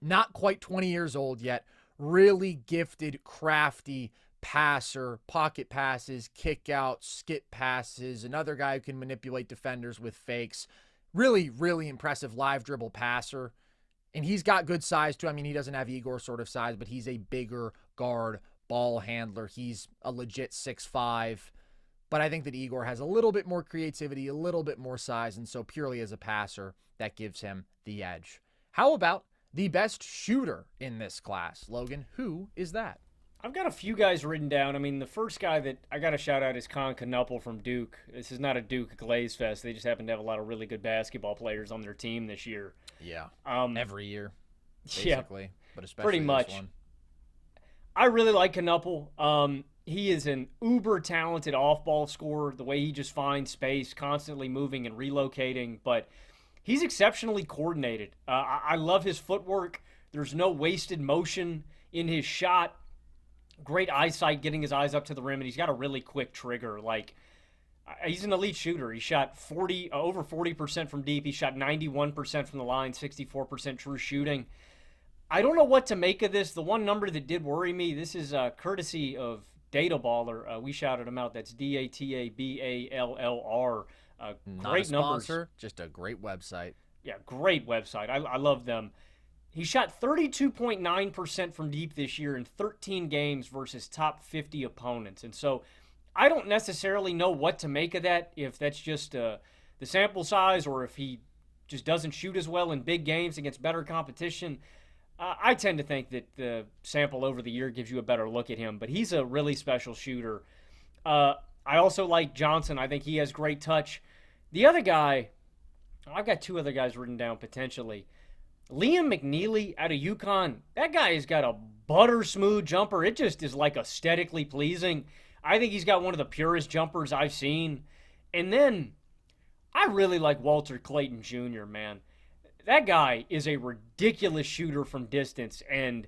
not quite 20 years old yet, really gifted, crafty passer, pocket passes, kick outs, skip passes, another guy who can manipulate defenders with fakes. Really, really impressive live dribble passer. And he's got good size too. I mean, he doesn't have Igor sort of size, but he's a bigger guard ball handler. He's a legit 6'5". But I think that Igor has a little bit more creativity, a little bit more size, and so purely as a passer, that gives him the edge. How about the best shooter in this class? Logan, who is that? I've got a few guys written down. I mean, the first guy that I got to shout out is Con Knuppel from Duke. This is not a Duke Glaze Fest. They just happen to have a lot of really good basketball players on their team this year. Yeah, every year, basically, yeah, but especially pretty much. This one. I really like Knuppel. He is an uber-talented off-ball scorer, the way he just finds space, constantly moving and relocating, but he's exceptionally coordinated. I love his footwork. There's no wasted motion in his shot. Great eyesight, getting his eyes up to the rim, and he's got a really quick trigger. Like, he's an elite shooter. He shot over 40% from deep. He shot 91% from the line, 64% true shooting. I don't know what to make of this. The one number that did worry me, this is courtesy of Data Baller. We shouted him out. That's DATABALLR. Not a sponsor, numbers. Just a great website. Yeah, great website. I love them. He shot 32.9% from deep this year in 13 games versus top 50 opponents. And so I don't necessarily know what to make of that, if that's just the sample size or if he just doesn't shoot as well in big games against better competition. I tend to think that the sample over the year gives you a better look at him, but he's a really special shooter. I also like Johnson. I think he has great touch. The other guy, I've got two other guys written down potentially. Liam McNeely out of UConn. That guy has got a butter smooth jumper. It just is like aesthetically pleasing. I think he's got one of the purest jumpers I've seen. And then I really like Walter Clayton Jr., man. That guy is a ridiculous shooter from distance. And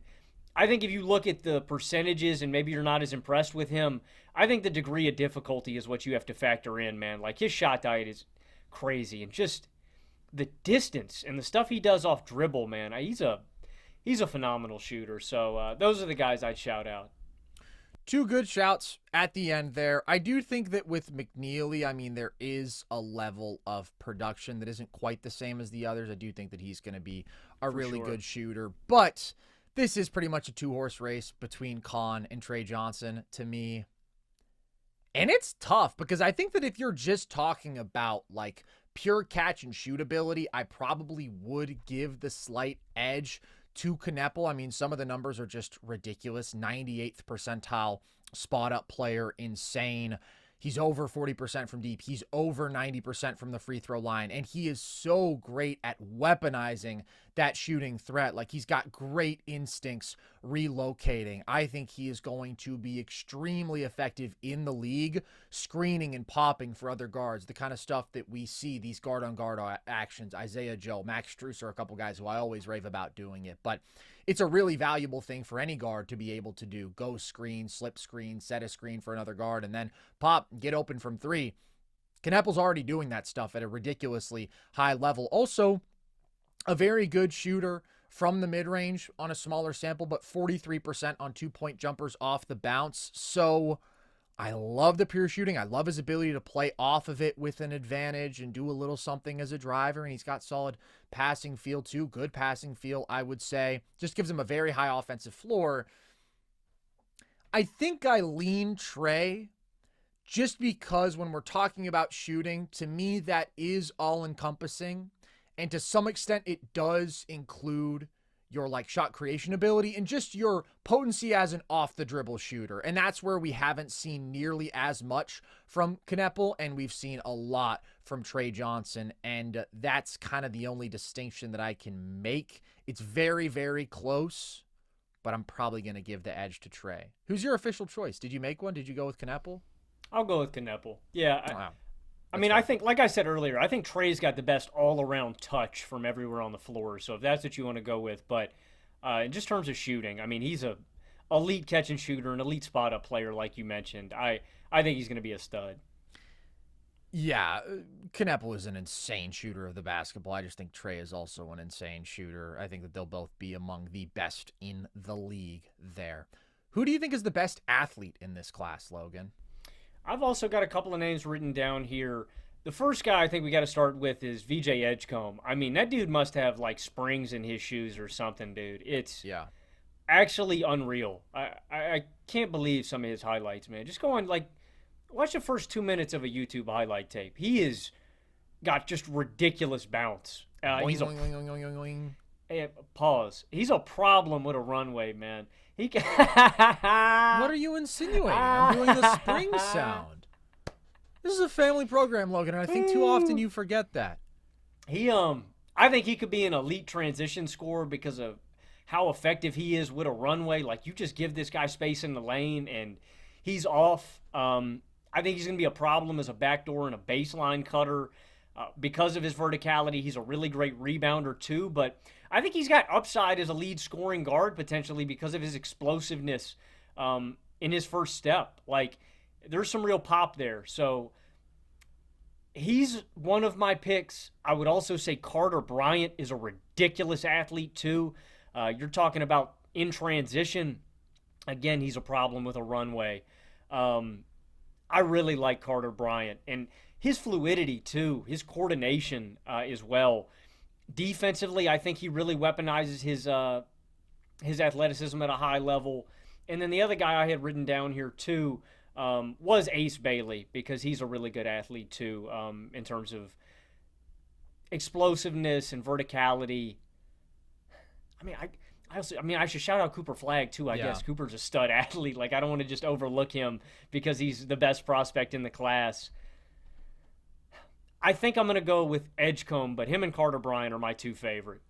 I think if you look at the percentages and maybe you're not as impressed with him, I think the degree of difficulty is what you have to factor in, man. Like, his shot diet is crazy. And just the distance and the stuff he does off dribble, man, he's a phenomenal shooter. So those are the guys I'd shout out. Two good shouts at the end there. I do think that with McNeely, I mean, there is a level of production that isn't quite the same as the others. I do think that he's going to be a really good shooter. But this is pretty much a two-horse race between Con and Tre Johnson to me. And it's tough because I think that if you're just talking about like pure catch and shoot ability, I probably would give the slight edge to Kneppel. I mean, some of the numbers are just ridiculous. 98th percentile spot up player, insane. He's over 40% from deep. He's over 90% from the free throw line. And he is so great at weaponizing that shooting threat. Like, he's got great instincts relocating. I think he is going to be extremely effective in the league, screening and popping for other guards. The kind of stuff that we see, these guard-on-guard actions. Isaiah Joe, Max Strus are a couple guys who I always rave about doing it. But it's a really valuable thing for any guard to be able to do. Go screen, slip screen, set a screen for another guard, and then pop, get open from three. Kneppel's already doing that stuff at a ridiculously high level. Also, a very good shooter from the mid-range on a smaller sample, but 43% on two-point jumpers off the bounce. So I love the pure shooting. I love his ability to play off of it with an advantage and do a little something as a driver. And he's got solid passing feel too. Good passing feel, I would say. Just gives him a very high offensive floor. I think I lean Tre just because when we're talking about shooting, to me, that is all-encompassing. And to some extent, it does include your like shot creation ability and just your potency as an off the dribble shooter. And that's where we haven't seen nearly as much from Kneppel, and we've seen a lot from Tre Johnson. And that's kind of the only distinction that I can make. It's very, very close, but I'm probably going to give the edge to Tre. Who's your official choice? Did you make one? Did you go with Kneppel? I'll go with Kneppel. Yeah. Wow. I mean, I think, like I said earlier, I think Tre's got the best all-around touch from everywhere on the floor. So if that's what you want to go with, but in just terms of shooting, I mean, he's a elite catch and shooter, an elite spot-up player, like you mentioned. I think he's going to be a stud. Yeah, Kneppel is an insane shooter of the basketball. I just think Tre is also an insane shooter. I think that they'll both be among the best in the league there. Who do you think is the best athlete in this class, Logan? I've also got a couple of names written down here. The first guy I think we got to start with is VJ Edgecombe. I mean, that dude must have like springs in his shoes or something, dude. It's actually unreal. I can't believe some of his highlights, man. Just go on, like, watch the first 2 minutes of a YouTube highlight tape. He is got just ridiculous bounce. He's pause. He's a problem with a runway, man. He can. What are you insinuating? I'm doing the spring sound. This is a family program, Logan, and I think too often you forget that. I think he could be an elite transition scorer because of how effective he is with a runway. Like, you just give this guy space in the lane, and he's off. I think he's going to be a problem as a backdoor and a baseline cutter. Because of his verticality, he's a really great rebounder too, but I think he's got upside as a lead scoring guard potentially because of his explosiveness in his first step. Like, there's some real pop there. So he's one of my picks. I would also say Carter Bryant is a ridiculous athlete too. You're talking about in transition. Again, he's a problem with a runway. I really like Carter Bryant. And his fluidity, too, his coordination as well. Defensively, I think he really weaponizes his athleticism at a high level. And then the other guy I had written down here, too, was Ace Bailey, because he's a really good athlete, too, in terms of explosiveness and verticality. I mean, I should shout out Cooper Flagg too. I guess Cooper's a stud athlete. Like, I don't want to just overlook him because he's the best prospect in the class. I think I'm going to go with Edgecombe, but him and Carter Bryant are my two favorite.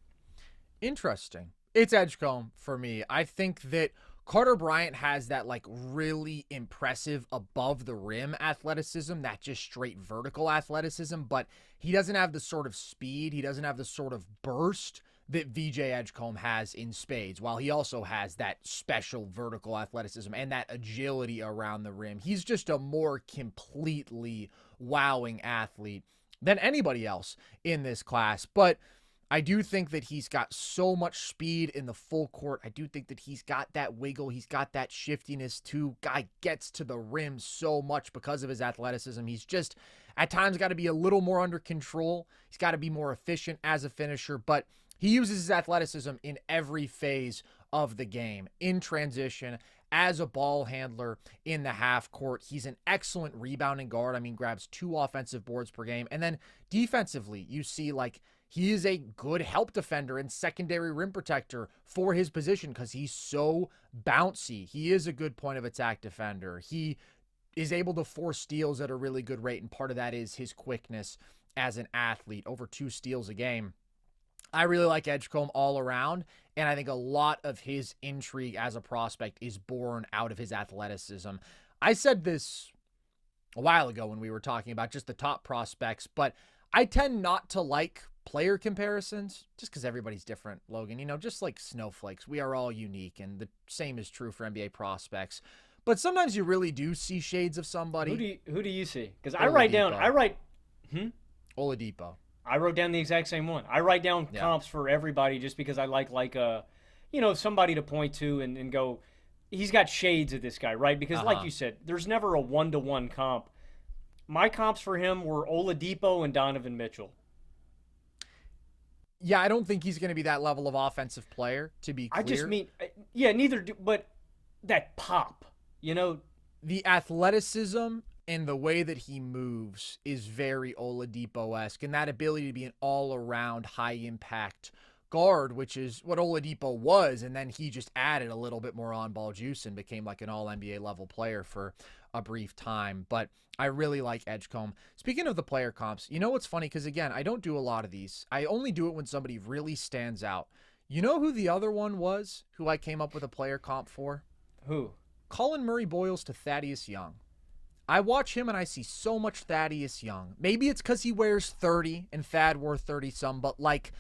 Interesting. It's Edgecombe for me. I think that Carter Bryant has that like really impressive above the rim athleticism, that just straight vertical athleticism, but he doesn't have the sort of speed, he doesn't have the sort of burst that VJ Edgecombe has in spades, while he also has that special vertical athleticism and that agility around the rim. He's just a more completely wowing athlete than anybody else in this class. But I do think that he's got so much speed in the full court. I do think that he's got that wiggle. He's got that shiftiness too. Guy gets to the rim so much because of his athleticism. He's just at times got to be a little more under control. He's got to be more efficient as a finisher, but he uses his athleticism in every phase of the game, in transition, as a ball handler in the half court. He's an excellent rebounding guard. I mean, grabs 2 offensive boards per game. And then defensively, you see like he is a good help defender and secondary rim protector for his position because he's so bouncy. He is a good point of attack defender. He is able to force steals at a really good rate, and part of that is his quickness as an athlete, over 2 steals a game. I really like Edgecombe all around, and I think a lot of his intrigue as a prospect is born out of his athleticism. I said this a while ago when we were talking about just the top prospects, but I tend not to like player comparisons just because everybody's different, Logan. You know, just like snowflakes, we are all unique, and the same is true for NBA prospects. But sometimes you really do see shades of somebody. Who do you see? Because Oladipo. I wrote down the exact same one. I write down comps for everybody just because I like somebody to point to and go, he's got shades of this guy, right? Because like you said, there's never a 1-to-1 comp. My comps for him were Oladipo and Donovan Mitchell. Yeah, I don't think he's going to be that level of offensive player, to be clear. I just mean, neither do, but that pop, you know? The athleticism and the way that he moves is very Oladipo-esque, and that ability to be an all-around high-impact guard, which is what Oladipo was, and then he just added a little bit more on-ball juice and became like an all-NBA level player for a brief time. But I really like Edgecombe. Speaking of the player comps, you know what's funny? Because, again, I don't do a lot of these. I only do it when somebody really stands out. You know who the other one was who I came up with a player comp for? Who? Colin Murray Boyles to Thaddeus Young. I watch him and I see so much Thaddeus Young. Maybe it's because he wears 30 and Thad wore 30-some, but like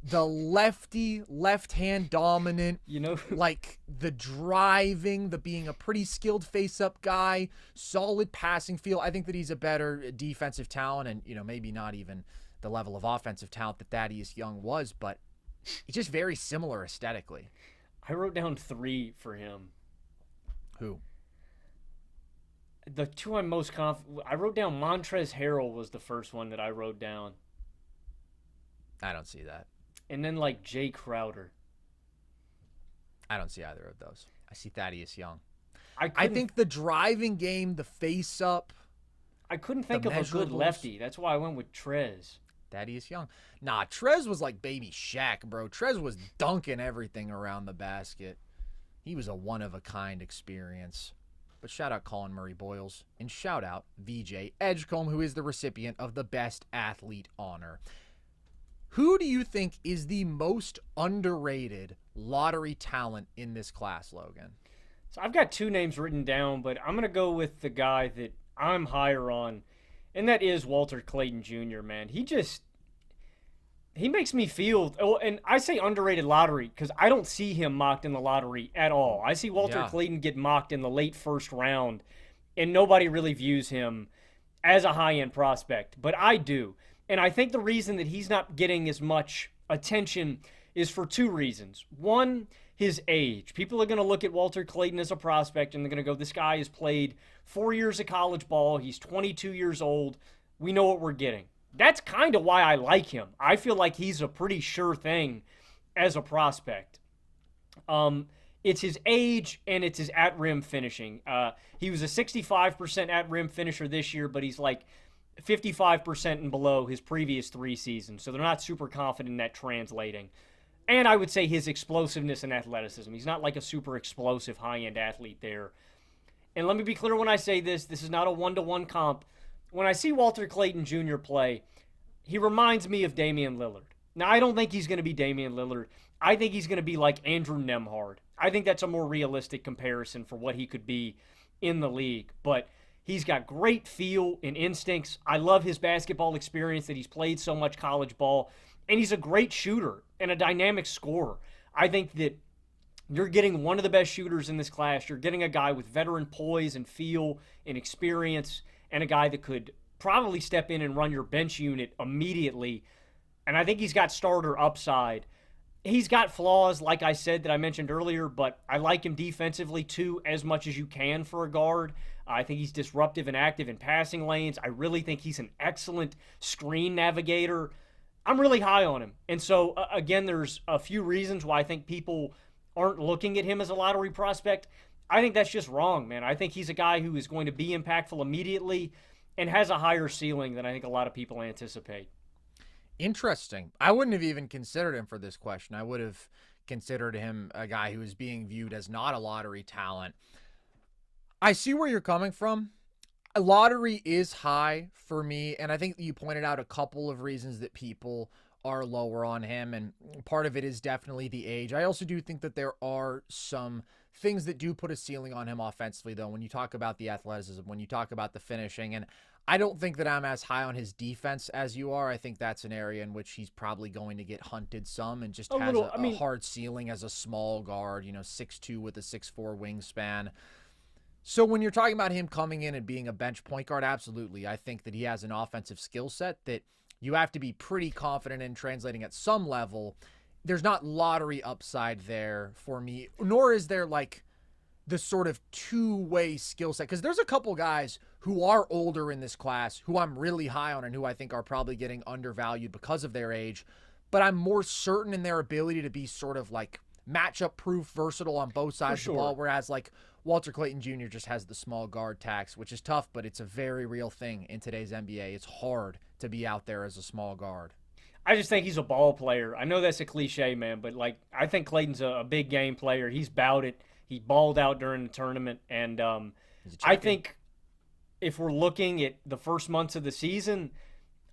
the lefty, left-hand dominant, you know, like the driving, the being a pretty skilled face-up guy, solid passing feel. I think that he's a better defensive talent, and, you know, maybe not even the level of offensive talent that Thaddeus Young was, but it's just very similar aesthetically. I wrote down 3 for him. Who? The 2 I'm most confident. I wrote down Montrezl Harrell was the first one that I wrote down. I don't see that. And then like Jay Crowder. I don't see either of those. I see Thaddeus Young. I think the driving game, the face up. I couldn't think of a good lefty. That's why I went with Trez. Thaddeus Young. Nah, Trez was like baby Shaq, bro. Trez was dunking everything around the basket. He was a one-of-a-kind experience. But shout out Colin Murray Boyles, and shout out VJ Edgecombe, who is the recipient of the Best Athlete honor. Who do you think is the most underrated lottery talent in this class, Logan? So I've got 2 names written down, but I'm going to go with the guy that I'm higher on, and that is Walter Clayton Jr., man. He makes me feel, and I say underrated lottery because I don't see him mocked in the lottery at all. I see Walter Clayton get mocked in the late first round, and nobody really views him as a high-end prospect, but I do. And I think the reason that he's not getting as much attention is for 2 reasons. One, his age. People are going to look at Walter Clayton as a prospect, and they're going to go, this guy has played 4 years of college ball. He's 22 years old. We know what we're getting. That's kind of why I like him. I feel like he's a pretty sure thing as a prospect. It's his age and it's his at-rim finishing. He was a 65% at-rim finisher this year, but he's like 55% and below his previous 3 seasons. So they're not super confident in that translating. And I would say his explosiveness and athleticism. He's not like a super explosive high-end athlete there. And let me be clear when I say this, this is not a one-to-one comp. When I see Walter Clayton Jr. play, he reminds me of Damian Lillard. Now, I don't think he's going to be Damian Lillard. I think he's going to be like Andrew Nembhard. I think that's a more realistic comparison for what he could be in the league. But he's got great feel and instincts. I love his basketball experience, that he's played so much college ball. And he's a great shooter and a dynamic scorer. I think that you're getting one of the best shooters in this class. You're getting a guy with veteran poise and feel and experience, and a guy that could probably step in and run your bench unit immediately. And I think he's got starter upside. He's got flaws, like I said, that I mentioned earlier, but I like him defensively too, as much as you can for a guard. I think he's disruptive and active in passing lanes. I really think he's an excellent screen navigator. I'm really high on him. And so, again, there's a few reasons why I think people aren't looking at him as a lottery prospect. I think that's just wrong, man. I think he's a guy who is going to be impactful immediately and has a higher ceiling than I think a lot of people anticipate. Interesting. I wouldn't have even considered him for this question. I would have considered him a guy who is being viewed as not a lottery talent. I see where you're coming from. A lottery is high for me, and I think you pointed out a couple of reasons that people are lower on him, and part of it is definitely the age. I also do think that there are some things that do put a ceiling on him offensively, though, when you talk about the athleticism, when you talk about the finishing, and I don't think that I'm as high on his defense as you are. I think that's an area in which he's probably going to get hunted some and just has a hard ceiling as a small guard, 6'2" with a 6'4" wingspan. So when you're talking about him coming in and being a bench point guard, absolutely. I think that he has an offensive skill set that you have to be pretty confident in translating at some level. There's not lottery upside there for me, nor is there like the sort of two-way skill set. Because there's a couple guys who are older in this class who I'm really high on and who I think are probably getting undervalued because of their age. But I'm more certain in their ability to be sort of like matchup proof, versatile on both sides of the ball. Whereas like Walter Clayton Jr. just has the small guard tax, which is tough, but it's a very real thing in today's NBA. It's hard to be out there as a small guard. I just think he's a ball player. I know that's a cliche, man, but like I think Clayton's a big game player. He's bout it. He balled out during the tournament, and I think if we're looking at the first months of the season,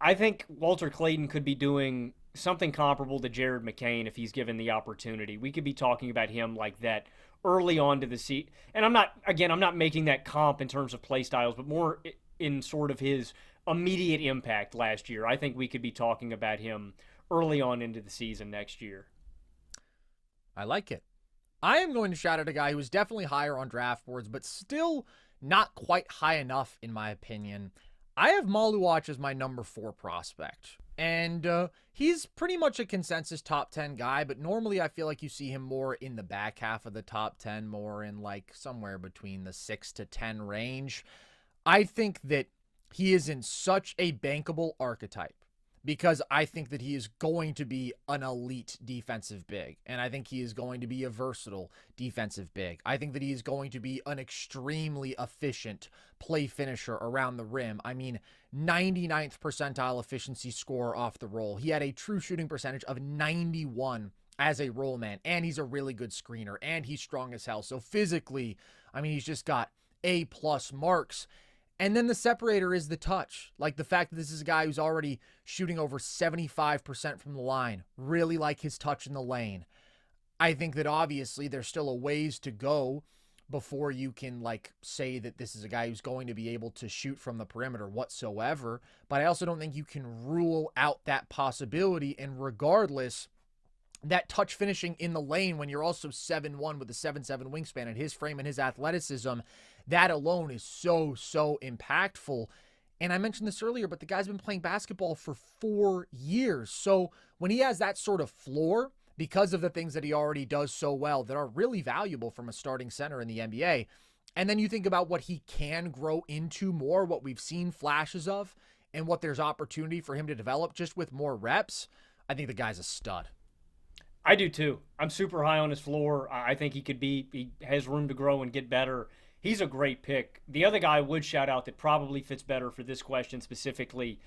I think Walter Clayton could be doing something comparable to Jared McCain if he's given the opportunity. We could be talking about him like that early on to the season. And I'm not making that comp in terms of play styles, but more in sort of his immediate impact last year. I think we could be talking about him early on into the season next year. I like it. I am going to shout out a guy who is definitely higher on draft boards, but still not quite high enough, in my opinion. I have Maluach as my number 4 prospect. And he's pretty much a consensus top 10 guy, but normally I feel like you see him more in the back half of the top 10, more in like somewhere between the 6 to 10 range. I think that he is in such a bankable archetype because I think that he is going to be an elite defensive big, and I think he is going to be a versatile defensive big. I think that he is going to be an extremely efficient play finisher around the rim. I mean, 99th percentile efficiency score off the roll. He had a true shooting percentage of 91 as a roll man, and he's a really good screener, and he's strong as hell. So physically, I mean, he's just got A+ marks. And then the separator is the touch. Like the fact that this is a guy who's already shooting over 75% from the line. Really like his touch in the lane. I think that obviously there's still a ways to go before you can like say that this is a guy who's going to be able to shoot from the perimeter whatsoever. But I also don't think you can rule out that possibility. And regardless, that touch finishing in the lane when you're also 7'1" with a 7'7" wingspan and his frame and his athleticism, that alone is so impactful. And I mentioned this earlier, but the guy's been playing basketball for 4 years. So when he has that sort of floor, because of the things that he already does so well that are really valuable from a starting center in the NBA, and then you think about what he can grow into more, what we've seen flashes of, and what there's opportunity for him to develop just with more reps, I think the guy's a stud. I do too. I'm super high on his floor. I think he has room to grow and get better. He's a great pick. The other guy I would shout out that probably fits better for this question specifically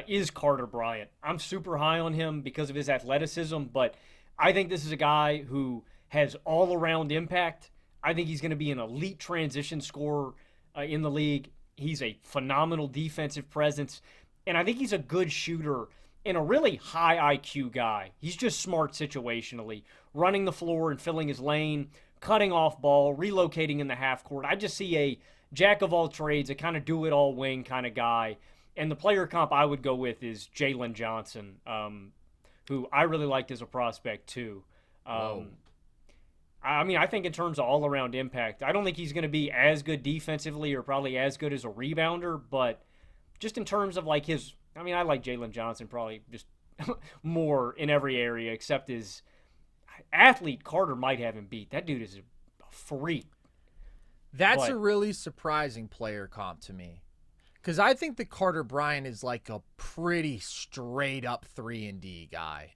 is Carter Bryant. I'm super high on him because of his athleticism, but I think this is a guy who has all-around impact. I think he's going to be an elite transition scorer in the league. He's a phenomenal defensive presence, and I think he's a good shooter and a really high IQ guy. He's just smart situationally, running the floor and filling his lane, cutting off ball, relocating in the half court. I just see a jack of all trades, a kind of do-it-all wing kind of guy. And the player comp I would go with is Jalen Johnson, who I really liked as a prospect too. I mean, I think in terms of all-around impact, I don't think he's going to be as good defensively or probably as good as a rebounder, but just in terms of like his, I mean, I like Jalen Johnson probably just more in every area except his athlete. Carter might have him beat. That dude is a freak. That's a really surprising player comp to me. Because I think that Carter Bryant is like a pretty straight up 3-and-D guy.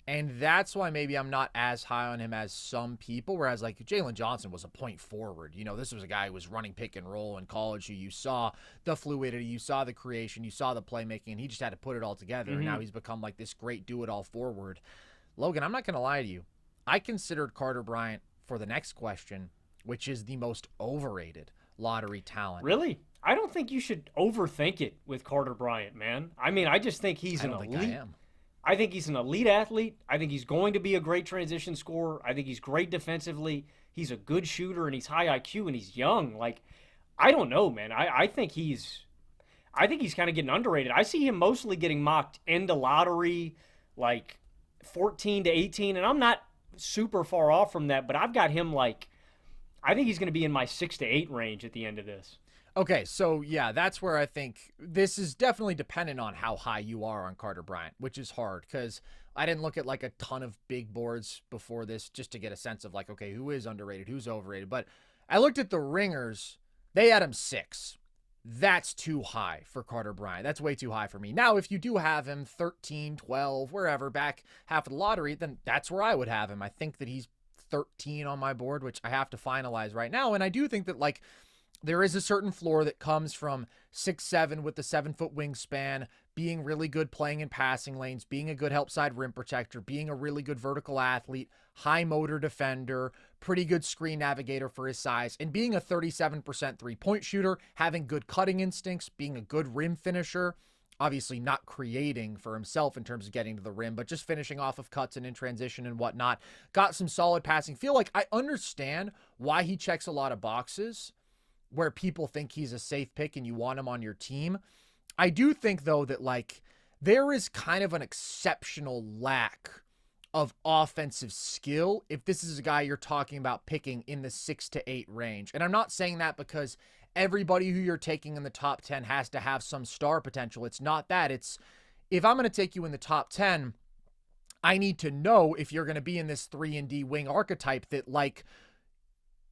And that's why maybe I'm not as high on him as some people. Whereas like Jalen Johnson was a point forward. You know, this was a guy who was running pick and roll in college who you saw the fluidity, you saw the creation, you saw the playmaking, and he just had to put it all together. And now he's become like this great do-it-all forward. Logan, I'm not going to lie to you. I considered Carter Bryant for the next question, which is the most overrated lottery talent. Really? I don't think you should overthink it with Carter Bryant, man. I mean, I just think he's an elite. I think he's an elite athlete. I think he's going to be a great transition scorer. I think he's great defensively. He's a good shooter, and he's high IQ, and he's young. Like, I don't know, man. I think he's kind of getting underrated. I see him mostly getting mocked into lottery, like 14 to 18, and I'm not super far off from that, but I've got him like, I think he's going to be in my 6 to 8 range at the end of this. Okay, so yeah, that's where I think this is definitely dependent on how high you are on Carter Bryant, which is hard because I didn't look at like a ton of big boards before this just to get a sense of like, okay, who is underrated, who's overrated. But I looked at the ringers. They had him 6. That's too high for Carter Bryant. That's way too high for me. Now, if you do have him 13, 12, wherever, back half of the lottery, then that's where I would have him. I think that he's 13 on my board, which I have to finalize right now. And I do think that like, there is a certain floor that comes from 6'7" with the 7-foot wingspan, being really good playing in passing lanes, being a good help side rim protector, being a really good vertical athlete, high motor defender, pretty good screen navigator for his size, and being a 37% three-point shooter, having good cutting instincts, being a good rim finisher, obviously not creating for himself in terms of getting to the rim, but just finishing off of cuts and in transition and whatnot. Got some solid passing. Feel like I understand why he checks a lot of boxes where people think he's a safe pick and you want him on your team. I do think, though, that like there is kind of an exceptional lack of offensive skill if this is a guy you're talking about picking in the 6 to 8 range. And I'm not saying that because everybody who you're taking in the top 10 has to have some star potential. It's not that. It's if I'm going to take you in the top 10, I need to know if you're going to be in this 3-and-D wing archetype that like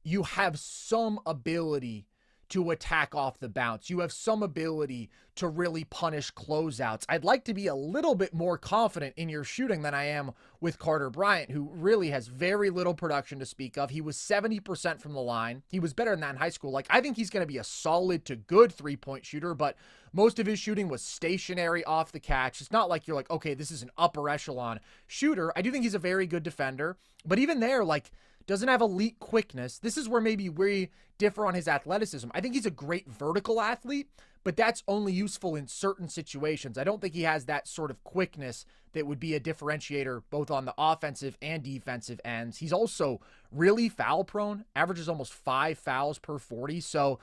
you have some ability to attack off the bounce. You have some ability to really punish closeouts. I'd like to be a little bit more confident in your shooting than I am with Carter Bryant, who really has very little production to speak of. He was 70% from the line. He was better than that in high school. Like, I think he's going to be a solid to good three-point shooter, but most of his shooting was stationary off the catch. It's not like you're like, okay, this is an upper echelon shooter. I do think he's a very good defender, but even there, like, doesn't have elite quickness. This is where maybe we differ on his athleticism. I think he's a great vertical athlete, but that's only useful in certain situations. I don't think he has that sort of quickness that would be a differentiator both on the offensive and defensive ends. He's also really foul prone, averages almost 5 fouls per 40. So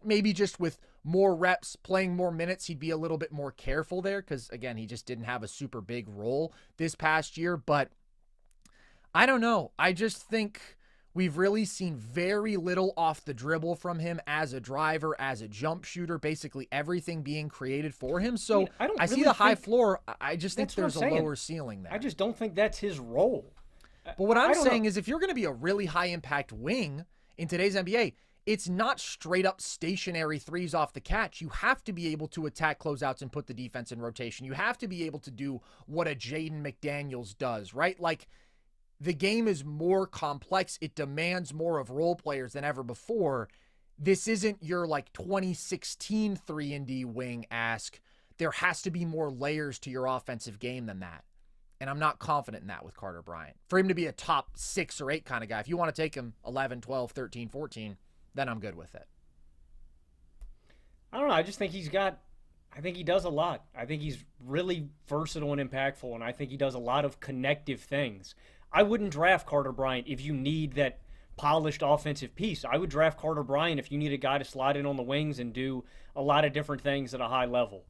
maybe just with more reps, playing more minutes, he'd be a little bit more careful there because, again, he just didn't have a super big role this past year. But I don't know. I just think we've really seen very little off the dribble from him as a driver, as a jump shooter, basically everything being created for him. So I see the high floor. I just think there's a lower ceiling there. I just don't think that's his role. But what I'm saying is if you're going to be a really high impact wing in today's NBA, it's not straight up stationary threes off the catch. You have to be able to attack closeouts and put the defense in rotation. You have to be able to do what a Jaden McDaniels does, right? Like, the game is more complex. It demands more of role players than ever before. This isn't your like 2016 3-and-D wing ask. There has to be more layers to your offensive game than that. And I'm not confident in that with Carter Bryant. For him to be a top 6 or 8 kind of guy, if you want to take him 11, 12, 13, 14, then I'm good with it. I don't know. I just think I think he does a lot. I think he's really versatile and impactful, and I think he does a lot of connective things. I wouldn't draft Carter Bryant if you need that polished offensive piece. I would draft Carter Bryant if you need a guy to slide in on the wings and do a lot of different things at a high level.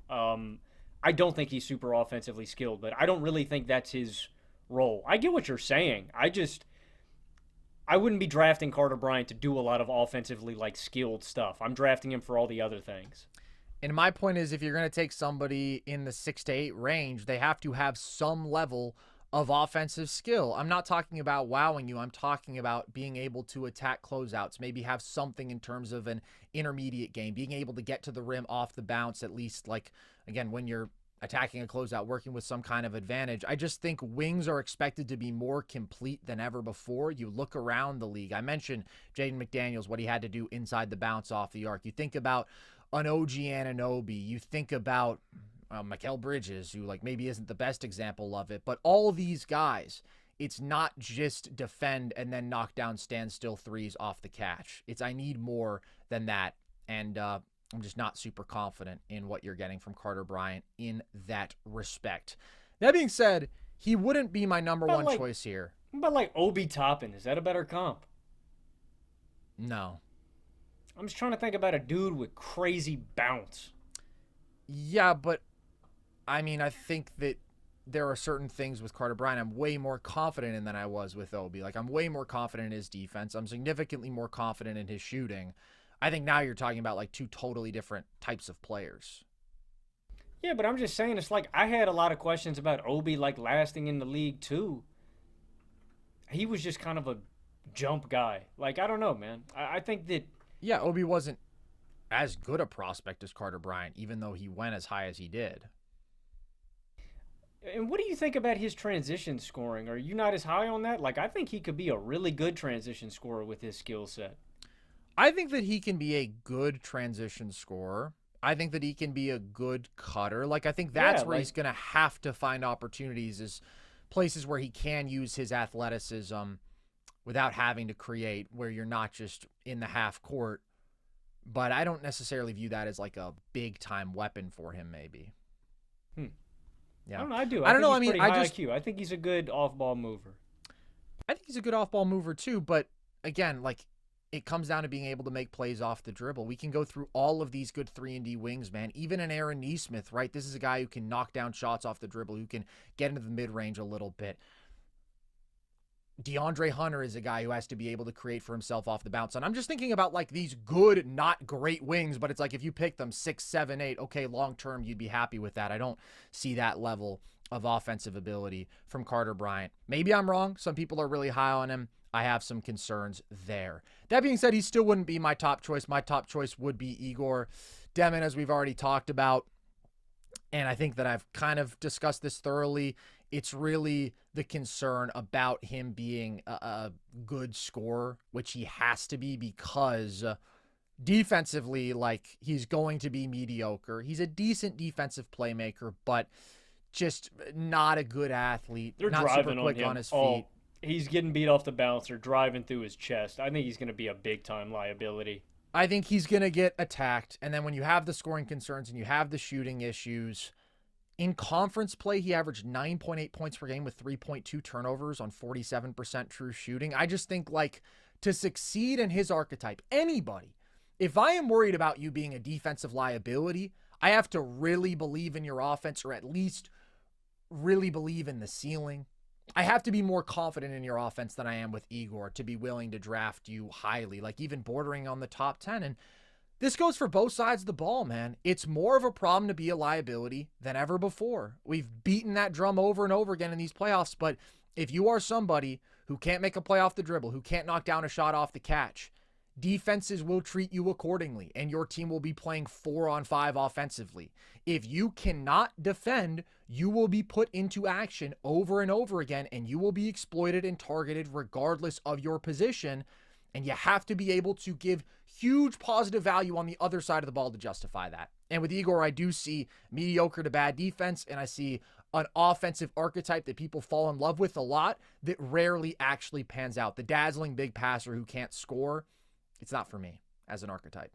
I don't think he's super offensively skilled, but I don't really think that's his role. I get what you're saying. I wouldn't be drafting Carter Bryant to do a lot of offensively skilled stuff. I'm drafting him for all the other things. And my point is, if you're going to take somebody in the 6 to 8 range, they have to have some level of offensive skill. I'm not talking about wowing you. I'm talking about being able to attack closeouts, maybe have something in terms of an intermediate game, being able to get to the rim off the bounce, at least again, when you're attacking a closeout, working with some kind of advantage. I just think wings are expected to be more complete than ever before. You look around the league. I mentioned Jaden McDaniels, what he had to do inside the bounce off the arc. You think about an OG Anunoby. You think about Mikal Bridges, who maybe isn't the best example of it, but all these guys, it's not just defend and then knock down standstill threes off the catch. It's I need more than that, and I'm just not super confident in what you're getting from Carter Bryant in that respect. That being said, he wouldn't be my number one choice here. What about Obi Toppin? Is that a better comp? No. I'm just trying to think about a dude with crazy bounce. Yeah, but I think that there are certain things with Carter Bryant I'm way more confident in than I was with Obi. I'm way more confident in his defense. I'm significantly more confident in his shooting. I think now you're talking about 2 totally different types of players. Yeah, but I'm just saying, it's I had a lot of questions about Obi lasting in the league too. He was just kind of a jump guy. I don't know, man. I think that... Yeah, Obi wasn't as good a prospect as Carter Bryant, even though he went as high as he did. And what do you think about his transition scoring? Are you not as high on that? I think he could be a really good transition scorer with his skill set. I think that he can be a good transition scorer. I think that he can be a good cutter. I think that's where he's going to have to find opportunities, is places where he can use his athleticism without having to create, where you're not just in the half court. But I don't necessarily view that as a big-time weapon for him, maybe. Yeah. I don't know. I do. I don't know. He's pretty high IQ. I think he's a good off-ball mover. I think he's a good off-ball mover, too. But, again, it comes down to being able to make plays off the dribble. We can go through all of these good 3-and-D wings, man. Even an Aaron Nesmith, right? This is a guy who can knock down shots off the dribble, who can get into the mid-range a little bit. DeAndre Hunter is a guy who has to be able to create for himself off the bounce. And I'm just thinking about these good, not great wings, but it's if you pick them 6, 7, 8, okay, long-term, you'd be happy with that. I don't see that level of offensive ability from Carter Bryant. Maybe I'm wrong. Some people are really high on him. I have some concerns there. That being said, he still wouldn't be my top choice. My top choice would be Igor Demin, as we've already talked about. And I think that I've kind of discussed this thoroughly. It's really the concern about him being a good scorer, which he has to be, because defensively, he's going to be mediocre. He's a decent defensive playmaker, but just not a good athlete. They're not driving super quick on him. On his feet. He's getting beat off the bounce or driving through his chest. I think he's going to be a big-time liability. I think he's going to get attacked. And then when you have the scoring concerns and you have the shooting issues, in conference play, he averaged 9.8 points per game with 3.2 turnovers on 47% true shooting. I just think to succeed in his archetype, anybody, if I am worried about you being a defensive liability, I have to really believe in your offense, or at least really believe in the ceiling. I have to be more confident in your offense than I am with Igor to be willing to draft you highly, even bordering on the top 10. And this goes for both sides of the ball, man. It's more of a problem to be a liability than ever before. We've beaten that drum over and over again in these playoffs, but if you are somebody who can't make a play off the dribble, who can't knock down a shot off the catch, defenses will treat you accordingly, and your team will be playing 4-on-5 offensively. If you cannot defend, you will be put into action over and over again, and you will be exploited and targeted regardless of your position, and you have to be able to give huge positive value on the other side of the ball to justify that. And with Igor, I do see mediocre to bad defense, and I see an offensive archetype that people fall in love with a lot that rarely actually pans out. The dazzling big passer who can't score, it's not for me as an archetype.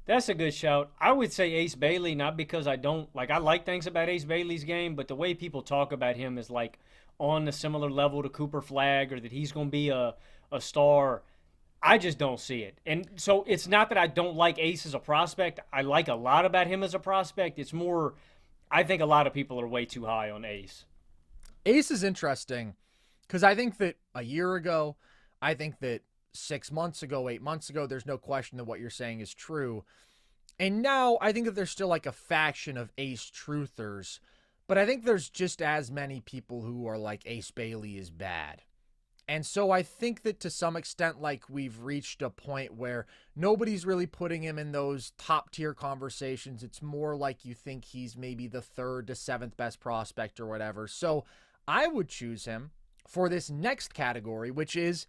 That's a good shout. I would say Ace Bailey, not because I like things about Ace Bailey's game, but the way people talk about him is like on a similar level to Cooper Flagg, or that he's going to be a star. I just don't see it. And so it's not that I don't like Ace as a prospect. I like a lot about him as a prospect. It's more, I think a lot of people are way too high on Ace. Ace is interesting because I think that a year ago, I think that 6 months ago, 8 months ago, there's no question that what you're saying is true. And now I think that there's still like a faction of Ace truthers, but I think there's just as many people who are like Ace Bailey is bad. And so I think that to some extent, like, we've reached a point where nobody's really putting him in those top tier conversations. It's more like you think he's maybe the 3rd to 7th best prospect or whatever. So I would choose him for this next category, which is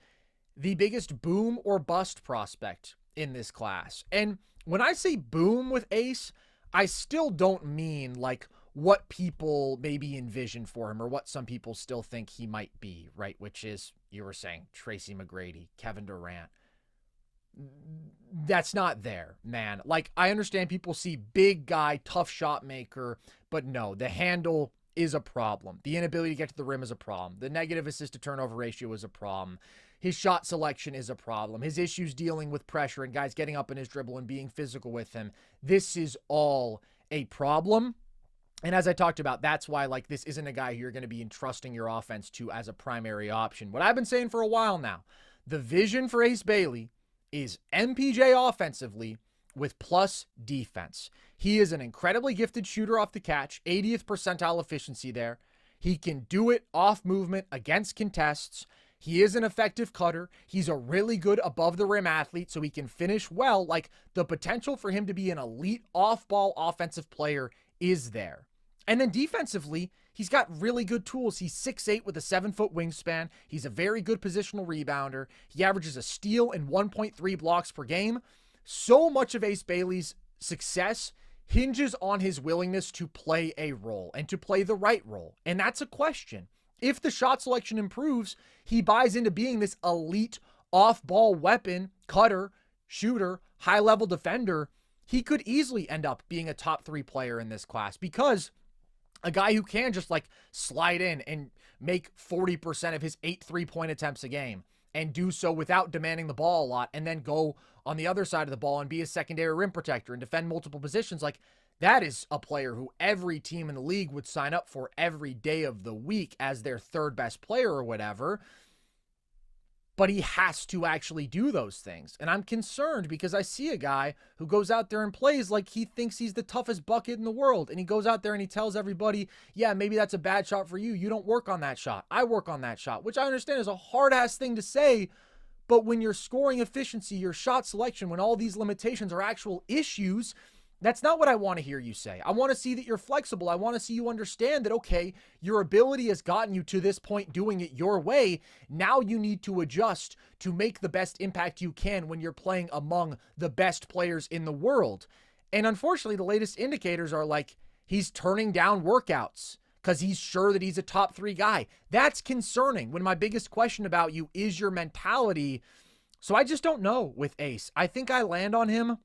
the biggest boom or bust prospect in this class. And when I say boom with Ace, I still don't mean like what people maybe envision for him or what some people still think he might be, right? Which is, you were saying, Tracy McGrady, Kevin Durant. That's not there, man. Like, I understand people see big guy, tough shot maker, but no, the handle is a problem. The inability to get to the rim is a problem. The negative assist to turnover ratio is a problem. His shot selection is a problem. His issues dealing with pressure and guys getting up in his dribble and being physical with him. This is all a problem. And as I talked about, that's why, like, this isn't a guy who you're going to be entrusting your offense to as a primary option. What I've been saying for a while now, the vision for Ace Bailey is MPJ offensively with plus defense. He is an incredibly gifted shooter off the catch, 80th percentile efficiency there. He can do it off movement against contests. He is an effective cutter. He's a really good above the rim athlete, so he can finish well. Like, the potential for him to be an elite off-ball offensive player is there. And then defensively, he's got really good tools. He's 6'8" with a 7-foot wingspan. He's a very good positional rebounder. He averages a steal and 1.3 blocks per game. So much of Ace Bailey's success hinges on his willingness to play a role and to play the right role. And that's a question. If the shot selection improves, he buys into being this elite off-ball weapon, cutter, shooter, high-level defender. He could easily end up being a top 3 player in this class because a guy who can just like slide in and make 40% of his 8 3-point attempts a game and do so without demanding the ball a lot, and then go on the other side of the ball and be a secondary rim protector and defend multiple positions. Like, that is a player who every team in the league would sign up for every day of the week as their 3rd best player or whatever. But he has to actually do those things. And I'm concerned because I see a guy who goes out there and plays like he thinks he's the toughest bucket in the world. And he goes out there and he tells everybody, yeah, maybe that's a bad shot for you. You don't work on that shot. I work on that shot, which I understand is a hard-ass thing to say. But when your scoring efficiency, your shot selection, when all these limitations are actual issues, that's not what I want to hear you say. I want to see that you're flexible. I want to see you understand that, okay, your ability has gotten you to this point doing it your way. Now you need to adjust to make the best impact you can when you're playing among the best players in the world. And unfortunately, the latest indicators are like he's turning down workouts because he's sure that he's a top 3 guy. That's concerning when my biggest question about you is your mentality. So I just don't know with Ace. I think I land on him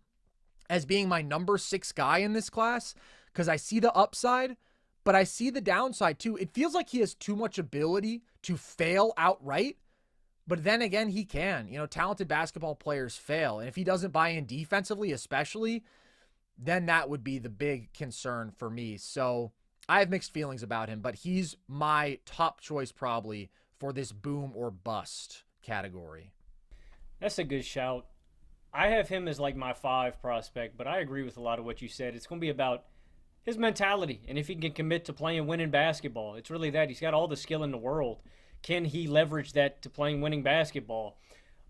as being my number 6 guy in this class because I see the upside, but I see the downside too. It feels like he has too much ability to fail outright, but then again, he can. You know, talented basketball players fail, and if he doesn't buy in defensively especially, then that would be the big concern for me. So I have mixed feelings about him, but he's my top choice probably for this boom or bust category. That's a good shout. I have him as like my 5 prospect, but I agree with a lot of what you said. It's going to be about his mentality and if he can commit to playing winning basketball. It's really that. He's got all the skill in the world. Can he leverage that to playing winning basketball?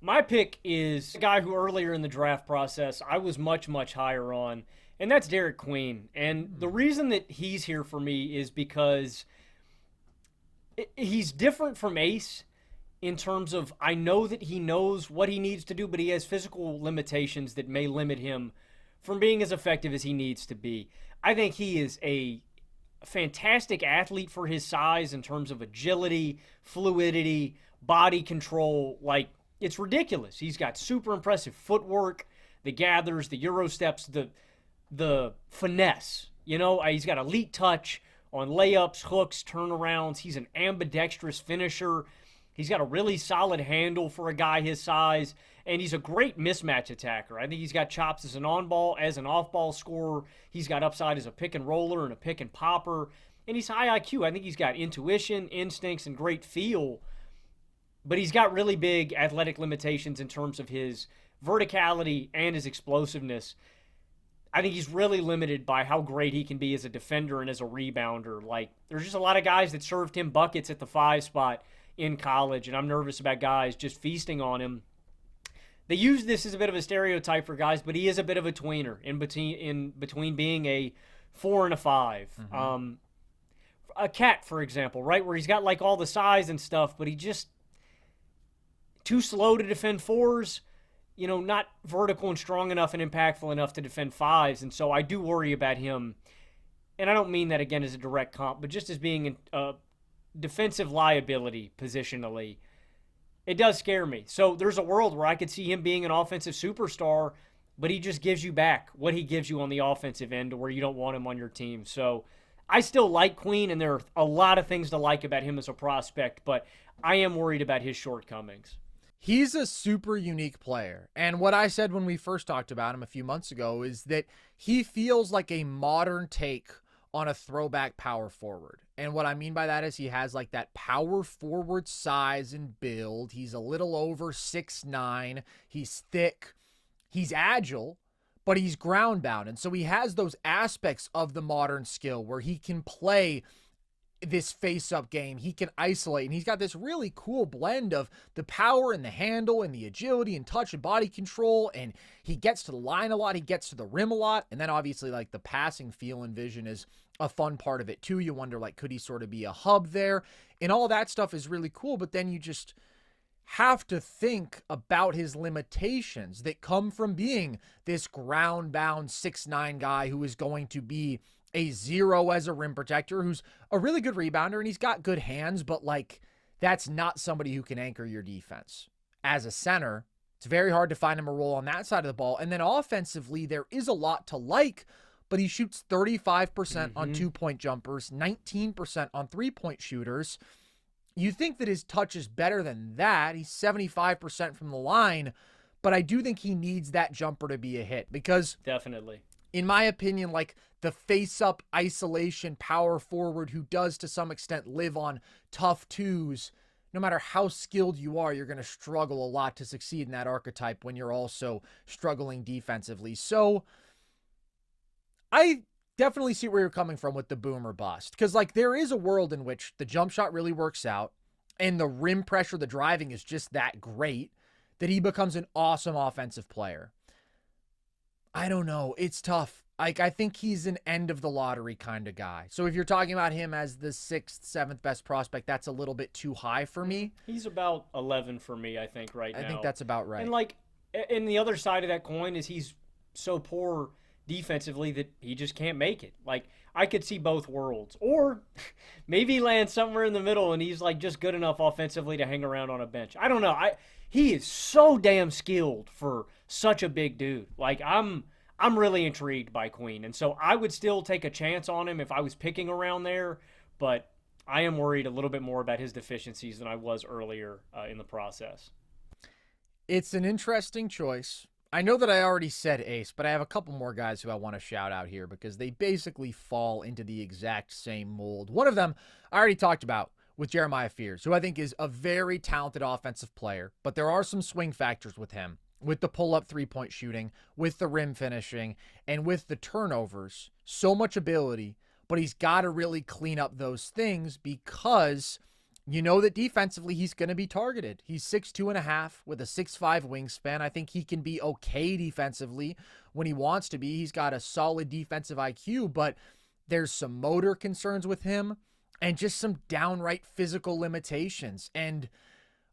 My pick is a guy who earlier in the draft process I was much, much higher on, and that's Derek Queen. And the reason that he's here for me is because he's different from Ace in terms of I know that he knows what he needs to do, but he has physical limitations that may limit him from being as effective as he needs to be. I think he is a fantastic athlete for his size in terms of agility, fluidity, body control. Like, it's ridiculous. He's got super impressive footwork, the gathers, the Euro steps, the finesse. You know, he's got elite touch on layups, hooks, turnarounds. He's an ambidextrous finisher. He's got a really solid handle for a guy his size, and he's a great mismatch attacker. I think he's got chops as an on-ball, as an off-ball scorer. He's got upside as a pick and roller and a pick and popper, and he's high IQ. I think he's got intuition, instincts, and great feel, but he's got really big athletic limitations in terms of his verticality and his explosiveness. I think he's really limited by how great he can be as a defender and as a rebounder. Like, there's just a lot of guys that served him buckets at the 5 spot in college, and I'm nervous about guys just feasting on him. They use this as a bit of a stereotype for guys, but he is a bit of a tweener in between being a 4 and a 5. Mm-hmm. A Cat, for example, right, where he's got like all the size and stuff, but he just too slow to defend 4s. You know, not vertical and strong enough and impactful enough to defend 5s, and so I do worry about him. And I don't mean that again as a direct comp, but just as being a defensive liability positionally. It does scare me. So there's a world where I could see him being an offensive superstar, but he just gives you back what he gives you on the offensive end to where you don't want him on your team. So I still like Queen, and there are a lot of things to like about him as a prospect, but I am worried about his shortcomings. He's a super unique player. And what I said when we first talked about him a few months ago is that he feels like a modern take on a throwback power forward. And what I mean by that is he has like that power forward size and build. He's a little over 6'9". He's thick. He's agile, but he's ground bound. And so he has those aspects of the modern skill where he can play this face-up game. He can isolate, and he's got this really cool blend of the power and the handle and the agility and touch and body control, and he gets to the line a lot. He gets to the rim a lot, and then obviously like the passing feel and vision is a fun part of it too. You wonder, like, could he sort of be a hub there? And all that stuff is really cool, but then you just have to think about his limitations that come from being this ground-bound 6'9" guy who is going to be a 0 as a rim protector, who's a really good rebounder, and he's got good hands, but like, that's not somebody who can anchor your defense. As a center, it's very hard to find him a role on that side of the ball. And then offensively, there is a lot to like, but he shoots 35% on 2-point jumpers, 19% on 3-point shooters. You think that his touch is better than that. He's 75% from the line, but I do think he needs that jumper to be a hit because definitely, in my opinion, like the face-up isolation power forward who does to some extent live on tough 2s, no matter how skilled you are, you're going to struggle a lot to succeed in that archetype when you're also struggling defensively. So I definitely see where you're coming from with the boom or bust, because like there is a world in which the jump shot really works out and the rim pressure, the driving is just that great that he becomes an awesome offensive player. I don't know. It's tough. Like, I think he's an end of the lottery kind of guy. So if you're talking about him as the 6th, 7th best prospect, that's a little bit too high for me. He's about 11 for me, I think, right now. I think that's about right. And like, and the other side of that coin is he's so poor defensively that he just can't make it. Like, I could see both worlds. Or maybe he lands somewhere in the middle and he's like just good enough offensively to hang around on a bench. I don't know. He is so damn skilled for such a big dude. Like, I'm really intrigued by Queen, and so I would still take a chance on him if I was picking around there, but I am worried a little bit more about his deficiencies than I was earlier in the process. It's an interesting choice. I know that I already said Ace, but I have a couple more guys who I want to shout out here because they basically fall into the exact same mold. One of them I already talked about with Jeremiah Fears, who I think is a very talented offensive player, but there are some swing factors with him, with the pull-up 3-point shooting, with the rim finishing, and with the turnovers. So much ability, but he's got to really clean up those things because you know that defensively he's going to be targeted. He's 6'2.5" with a 6'5" wingspan. I think he can be okay defensively when he wants to be. He's got a solid defensive IQ, but there's some motor concerns with him and just some downright physical limitations. And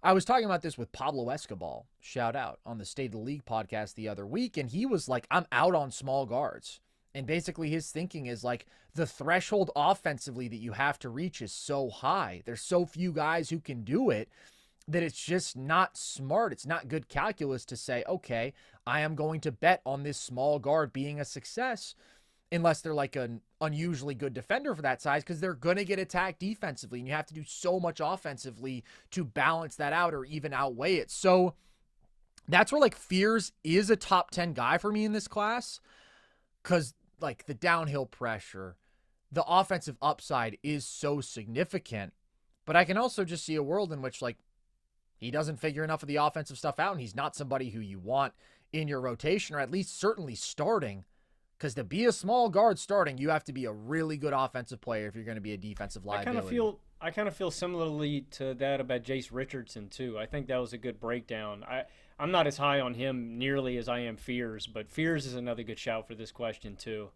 I was talking about this with Pablo Escobar, shout out, on the State of the League podcast the other week, and he was like, I'm out on small guards. And basically his thinking is like the threshold offensively that you have to reach is so high. There's so few guys who can do it that it's just not smart. It's not good calculus to say, okay, I am going to bet on this small guard being a success unless they're like an unusually good defender for that size, because they're going to get attacked defensively and you have to do so much offensively to balance that out or even outweigh it. So that's where like Fears is a top 10 guy for me in this class, because like the downhill pressure, the offensive upside is so significant. But I can also just see a world in which like he doesn't figure enough of the offensive stuff out and he's not somebody who you want in your rotation, or at least certainly starting. Because to be a small guard starting, you have to be a really good offensive player if you're going to be a defensive liability. I kind of feel similarly to that about Jace Richardson too. I think that was a good breakdown. I'm not as high on him nearly as I am Fears, but Fears is another good shout for this question too.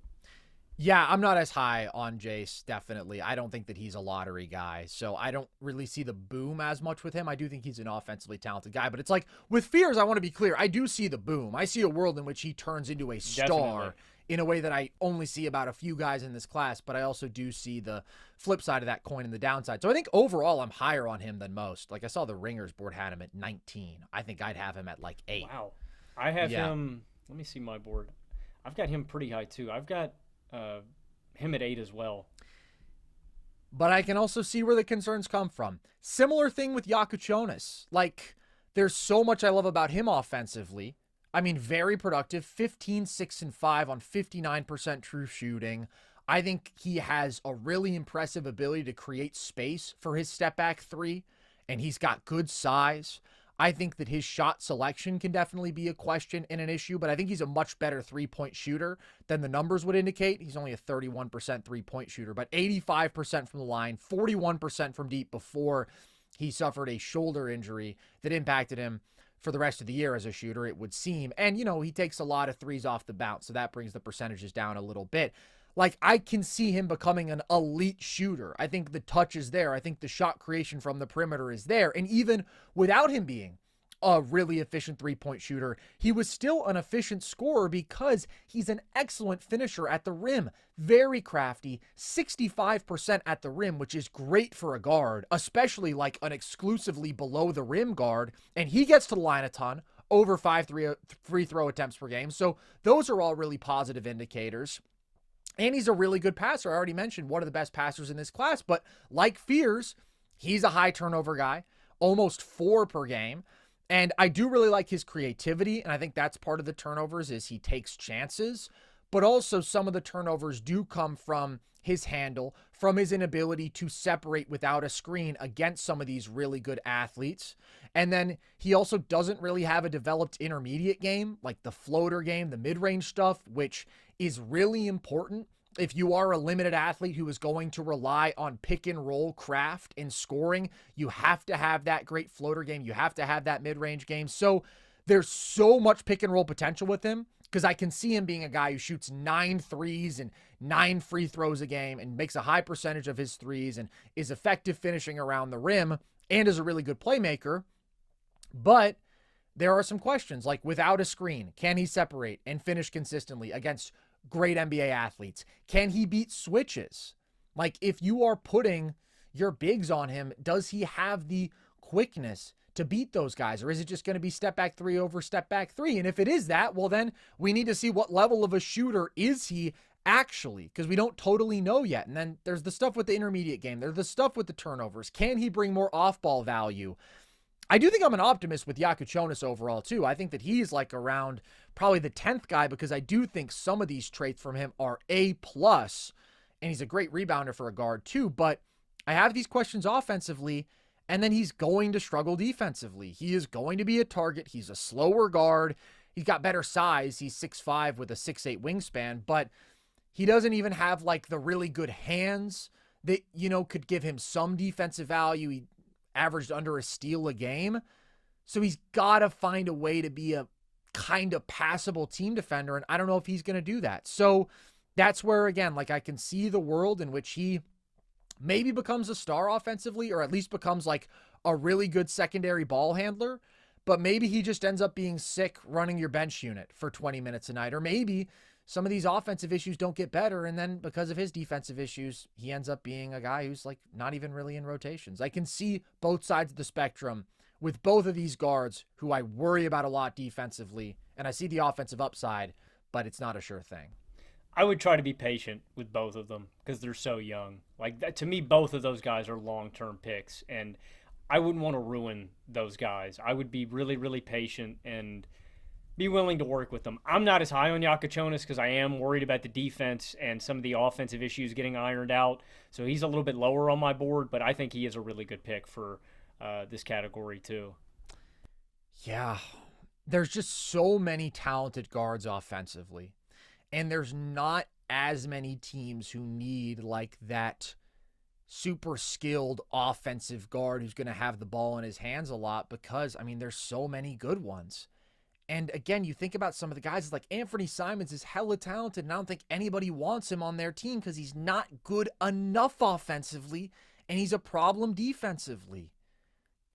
Yeah, I'm not as high on Jace, definitely. I don't think that he's a lottery guy, so I don't really see the boom as much with him. I do think he's an offensively talented guy, but it's like with Fears, I want to be clear. I do see the boom. I see a world in which he turns into a star. Definitely. In a way that I only see about a few guys in this class, but I also do see the flip side of that coin and the downside. So I think overall I'm higher on him than most. Like I saw the Ringers board had him at 19. I think I'd have him at like 8. Wow. I have him, let me see my board. I've got him pretty high too. I've got him at 8 as well. But I can also see where the concerns come from. Similar thing with Jakucionis. Like there's so much I love about him offensively. I mean, very productive, 15, 6, and 5 on 59% true shooting. I think he has a really impressive ability to create space for his step back three, and he's got good size. I think that his shot selection can definitely be a question and an issue, but I think he's a much better three-point shooter than the numbers would indicate. He's only a 31% three-point shooter, but 85% from the line, 41% from deep before he suffered a shoulder injury that impacted him for the rest of the year as a shooter, it would seem. And, you know, he takes a lot of threes off the bounce, so that brings the percentages down a little bit. Like, I can see him becoming an elite shooter. I think the touch is there. I think the shot creation from the perimeter is there. And even without him being a really efficient three-point shooter, he was still an efficient scorer because he's an excellent finisher at the rim. Very crafty, 65% at the rim, which is great for a guard, especially like an exclusively below the rim guard. And he gets to the line a ton, over 5 free throw attempts per game. So those are all really positive indicators. And he's a really good passer. I already mentioned one of the best passers in this class, but like Fears, he's a high turnover guy, almost 4 per game. And I do really like his creativity, and I think that's part of the turnovers is he takes chances, but also some of the turnovers do come from his handle, from his inability to separate without a screen against some of these really good athletes. And then he also doesn't really have a developed intermediate game, like the floater game, the mid-range stuff, which is really important. If you are a limited athlete who is going to rely on pick and roll craft and scoring, you have to have that great floater game. You have to have that mid-range game. So there's so much pick and roll potential with him because I can see him being a guy who shoots 9 threes and 9 free throws a game and makes a high percentage of his threes and is effective finishing around the rim and is a really good playmaker. But there are some questions like without a screen, can he separate and finish consistently against great NBA athletes? Can he beat switches? Like if you are putting your bigs on him, does he have the quickness to beat those guys? Or is it just going to be step back 3 over step back 3? And if it is that, well, then we need to see what level of a shooter is he actually, because we don't totally know yet. And then there's the stuff with the intermediate game. There's the stuff with the turnovers. Can he bring more off-ball value? I do think I'm an optimist with Jakucionis overall, too. I think that he's like around probably the 10th guy because I do think some of these traits from him are A+, and he's a great rebounder for a guard, too. But I have these questions offensively, and then he's going to struggle defensively. He is going to be a target. He's a slower guard. He's got better size. He's 6'5" with a 6'8" wingspan, but he doesn't even have like the really good hands that, you know, could give him some defensive value. He averaged under a steal a game. So he's got to find a way to be a kind of passable team defender. And I don't know if he's going to do that. So that's where, again, like I can see the world in which he maybe becomes a star offensively, or at least becomes like a really good secondary ball handler, but maybe he just ends up being sick running your bench unit for 20 minutes a night. Or maybe some of these offensive issues don't get better, and then because of his defensive issues, he ends up being a guy who's like not even really in rotations. I can see both sides of the spectrum with both of these guards who I worry about a lot defensively, and I see the offensive upside, but it's not a sure thing. I would try to be patient with both of them because they're so young. Like that, to me, both of those guys are long-term picks, and I wouldn't want to ruin those guys. I would be really, really patient and be willing to work with them. I'm not as high on Jakucionis because I am worried about the defense and some of the offensive issues getting ironed out. So he's a little bit lower on my board, but I think he is a really good pick for this category too. Yeah, there's just so many talented guards offensively, and there's not as many teams who need like that super skilled offensive guard who's going to have the ball in his hands a lot because, I mean, there's so many good ones. And again, you think about some of the guys like Anthony Simons is hella talented, and I don't think anybody wants him on their team because he's not good enough offensively, and he's a problem defensively.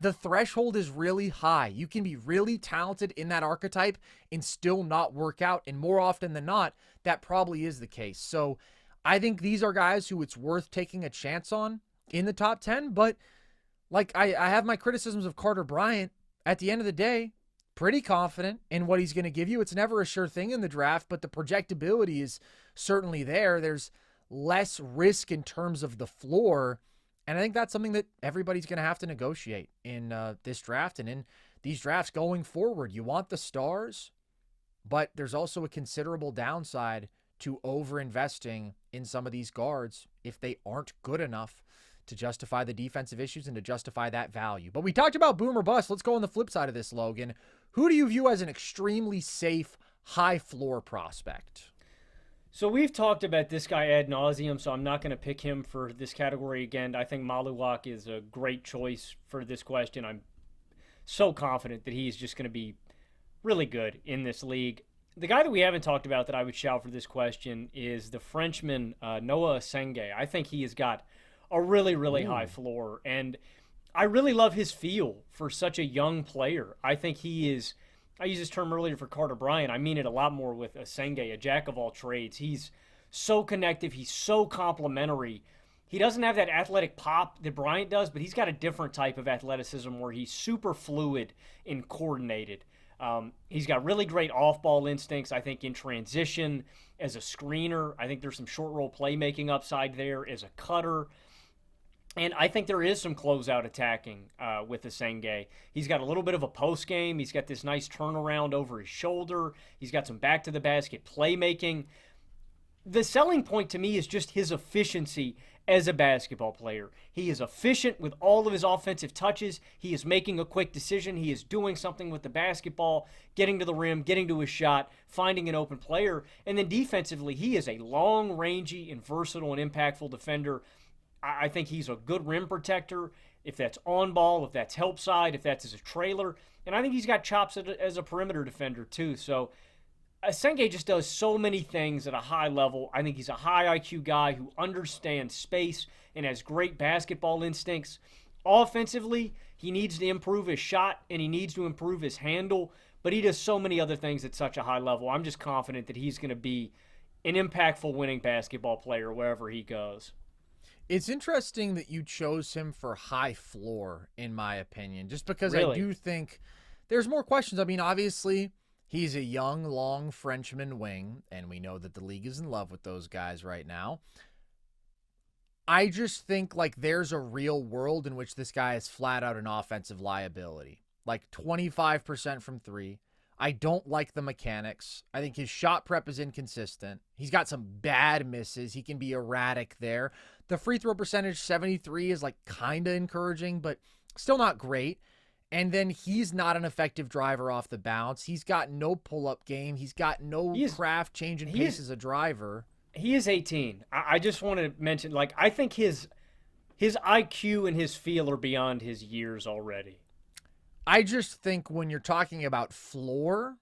The threshold is really high. You can be really talented in that archetype and still not work out, and more often than not, that probably is the case. So I think these are guys who it's worth taking a chance on in the top 10, but like I have my criticisms of Carter Bryant. At the end of the day, pretty confident in what he's going to give you. It's never a sure thing in the draft, but the projectability is certainly there. There's less risk in terms of the floor, and I think that's something that everybody's going to have to negotiate in this draft and in these drafts going forward. You want the stars, but there's also a considerable downside to over-investing in some of these guards if they aren't good enough to justify the defensive issues and to justify that value. But we talked about boom or bust. Let's go on the flip side of this, Logan. Who do you view as an extremely safe, high-floor prospect? So we've talked about this guy ad nauseum, so I'm not going to pick him for this category again. I think Maluwak is a great choice for this question. I'm so confident that he's just going to be really good in this league. The guy that we haven't talked about that I would shout for this question is the Frenchman Noah Asenge. I think he has got a really, really high floor, and I really love his feel for such a young player. I think he is, I used this term earlier for Carter Bryant. I mean it a lot more with Asenge, a jack of all trades. He's so connective. He's so complimentary. He doesn't have that athletic pop that Bryant does, but he's got a different type of athleticism where he's super fluid and coordinated. He's got really great off-ball instincts, I think, in transition, as a screener. I think there's some short-roll playmaking upside there as a cutter. And I think there is some closeout attacking with Asenge. He's got a little bit of a post game. He's got this nice turnaround over his shoulder. He's got some back-to-the-basket playmaking. The selling point to me is just his efficiency as a basketball player. He is efficient with all of his offensive touches. He is making a quick decision. He is doing something with the basketball, getting to the rim, getting to his shot, finding an open player. And then defensively, he is a long, rangy, and versatile and impactful defender. I think he's a good rim protector, if that's on ball, if that's help side, if that's as a trailer. And I think he's got chops as a perimeter defender too. So Asenge just does so many things at a high level. I think he's a high IQ guy who understands space and has great basketball instincts. Offensively, he needs to improve his shot and he needs to improve his handle, but he does so many other things at such a high level. I'm just confident that he's going to be an impactful winning basketball player wherever he goes. It's interesting that you chose him for high floor, in my opinion, just because Really? I do think there's more questions. I mean, obviously, he's a young, long Frenchman wing, and we know that the league is in love with those guys right now. I just think, like, there's a real world in which this guy is flat out an offensive liability. Like, 25% from three. I don't like the mechanics. I think his shot prep is inconsistent. He's got some bad misses. He can be erratic there. The free throw percentage, 73, is like kind of encouraging, but still not great. And then he's not an effective driver off the bounce. He's got no pull-up game. He's got no craft changing pace as a driver. He is 18. I just want to mention, like, I think his IQ and his feel are beyond his years already. I just think when you're talking about floor,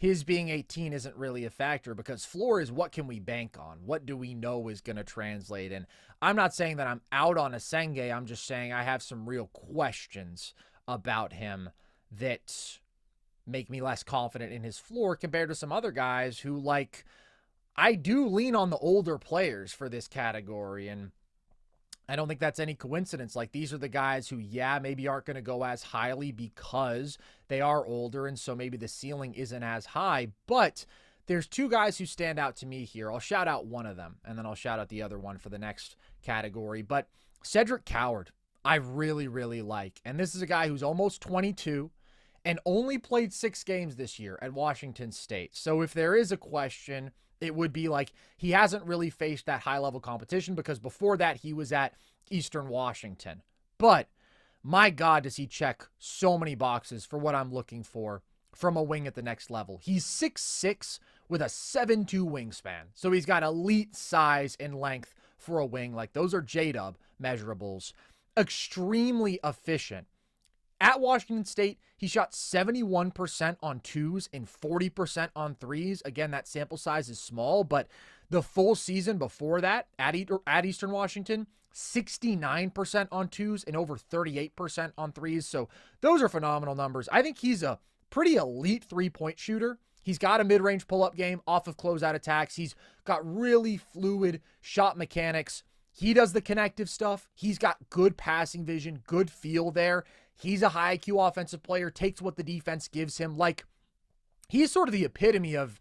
his being 18 isn't really a factor, because floor is what can we bank on? What do we know is going to translate? And I'm not saying that I'm out on Asenge. I'm just saying I have some real questions about him that make me less confident in his floor compared to some other guys who, like, I do lean on the older players for this category. And I don't think that's any coincidence. Like, these are the guys who, yeah, maybe aren't going to go as highly because they are older, and so maybe the ceiling isn't as high. But there's two guys who stand out to me here. I'll shout out one of them, and then I'll shout out the other one for the next category. But Cedric Coward, I really, really like. And this is a guy who's almost 22 and only played 6 games this year at Washington State. So if there is a question, it would be like he hasn't really faced that high-level competition, because before that he was at Eastern Washington. But my God, does he check so many boxes for what I'm looking for from a wing at the next level. He's 6'6" with a 7'2" wingspan. So he's got elite size and length for a wing. Like, those are J-Dub measurables. Extremely efficient. At Washington State, he shot 71% on twos and 40% on threes. Again, that sample size is small, but the full season before that at Eastern Washington, 69% on twos and over 38% on threes. So those are phenomenal numbers. I think he's a pretty elite three-point shooter. He's got a mid-range pull-up game off of closeout attacks. He's got really fluid shot mechanics. He does the connective stuff. He's got good passing vision, good feel there. He's a high IQ offensive player, takes what the defense gives him. Like, he's sort of the epitome of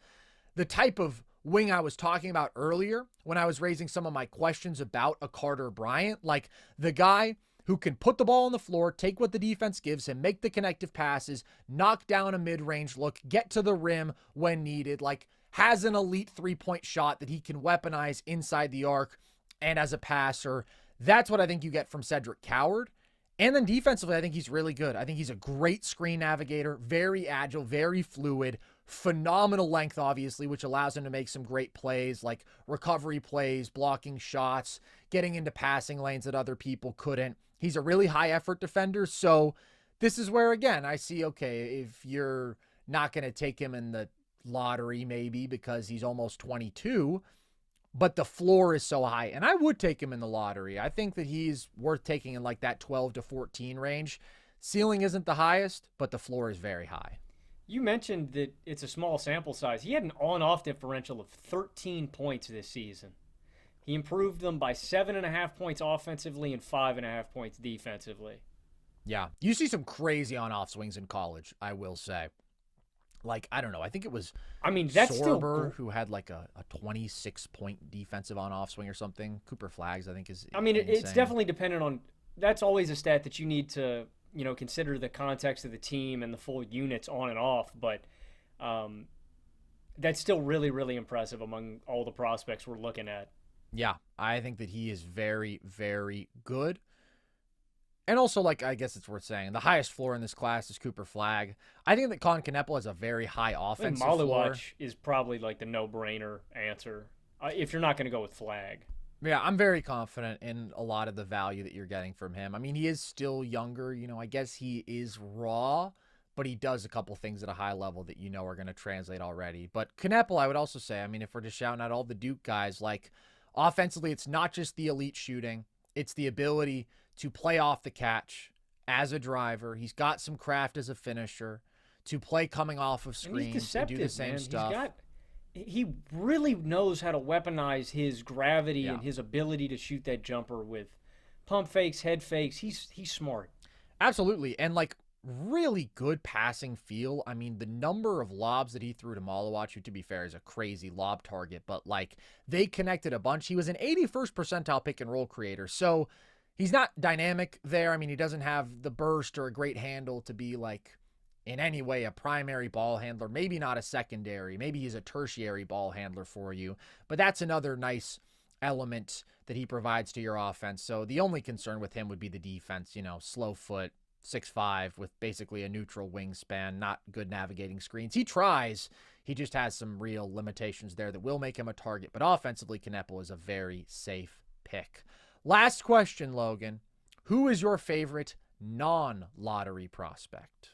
the type of wing I was talking about earlier when I was raising some of my questions about a Carter Bryant. Like, the guy who can put the ball on the floor, take what the defense gives him, make the connective passes, knock down a mid-range look, get to the rim when needed, like, has an elite three-point shot that he can weaponize inside the arc and as a passer. That's what I think you get from Cedric Coward. And then defensively, I think he's really good. I think he's a great screen navigator, very agile, very fluid, phenomenal length, obviously, which allows him to make some great plays, like recovery plays, blocking shots, getting into passing lanes that other people couldn't. He's a really high effort defender. So this is where, again, I see, okay, if you're not going to take him in the lottery, maybe because he's almost 22, but the floor is so high, and I would take him in the lottery. I think that he's worth taking in like that 12 to 14 range. Ceiling isn't the highest, but the floor is very high. You mentioned that it's a small sample size. He had an on-off differential of 13 points this season. He improved them by 7.5 points offensively and 5.5 points defensively. Yeah, you see some crazy on-off swings in college, I will say. Like, I don't know. I think it was that's Sorber who had like a 26-point defensive on-off swing or something. Cooper Flagg's, I think, is it's definitely dependent on – that's always a stat that you need to, consider the context of the team and the full units on and off. But that's still really, really impressive among all the prospects we're looking at. Yeah, I think that he is very, very good. And also, like, I guess it's worth saying, the highest floor in this class is Cooper Flagg. I think that Colin Kneppel has a very high offensive floor. Maluach is probably like the no-brainer answer if you're not going to go with Flagg. Yeah, I'm very confident in a lot of the value that you're getting from him. I mean, he is still younger. I guess he is raw, but he does a couple things at a high level that are going to translate already. But Kneppel, I would also say, if we're just shouting out all the Duke guys, like, offensively, it's not just the elite shooting. It's the ability to play off the catch as a driver. He's got some craft as a finisher, to play coming off of screens, to do the same stuff. He really knows how to weaponize his gravity and his ability to shoot that jumper with pump fakes, head fakes. He's smart. Absolutely. And, like, really good passing feel. The number of lobs that he threw to Maluach, who, to be fair, is a crazy lob target, but, like, they connected a bunch. He was an 81st percentile pick and roll creator. So he's not dynamic there. He doesn't have the burst or a great handle to be, like, in any way a primary ball handler. Maybe not a secondary. Maybe he's a tertiary ball handler for you. But that's another nice element that he provides to your offense. So the only concern with him would be the defense. Slow foot, 6'5", with basically a neutral wingspan, not good navigating screens. He tries. He just has some real limitations there that will make him a target. But offensively, Kneppel is a very safe pick. Last question, Logan. Who is your favorite non-lottery prospect?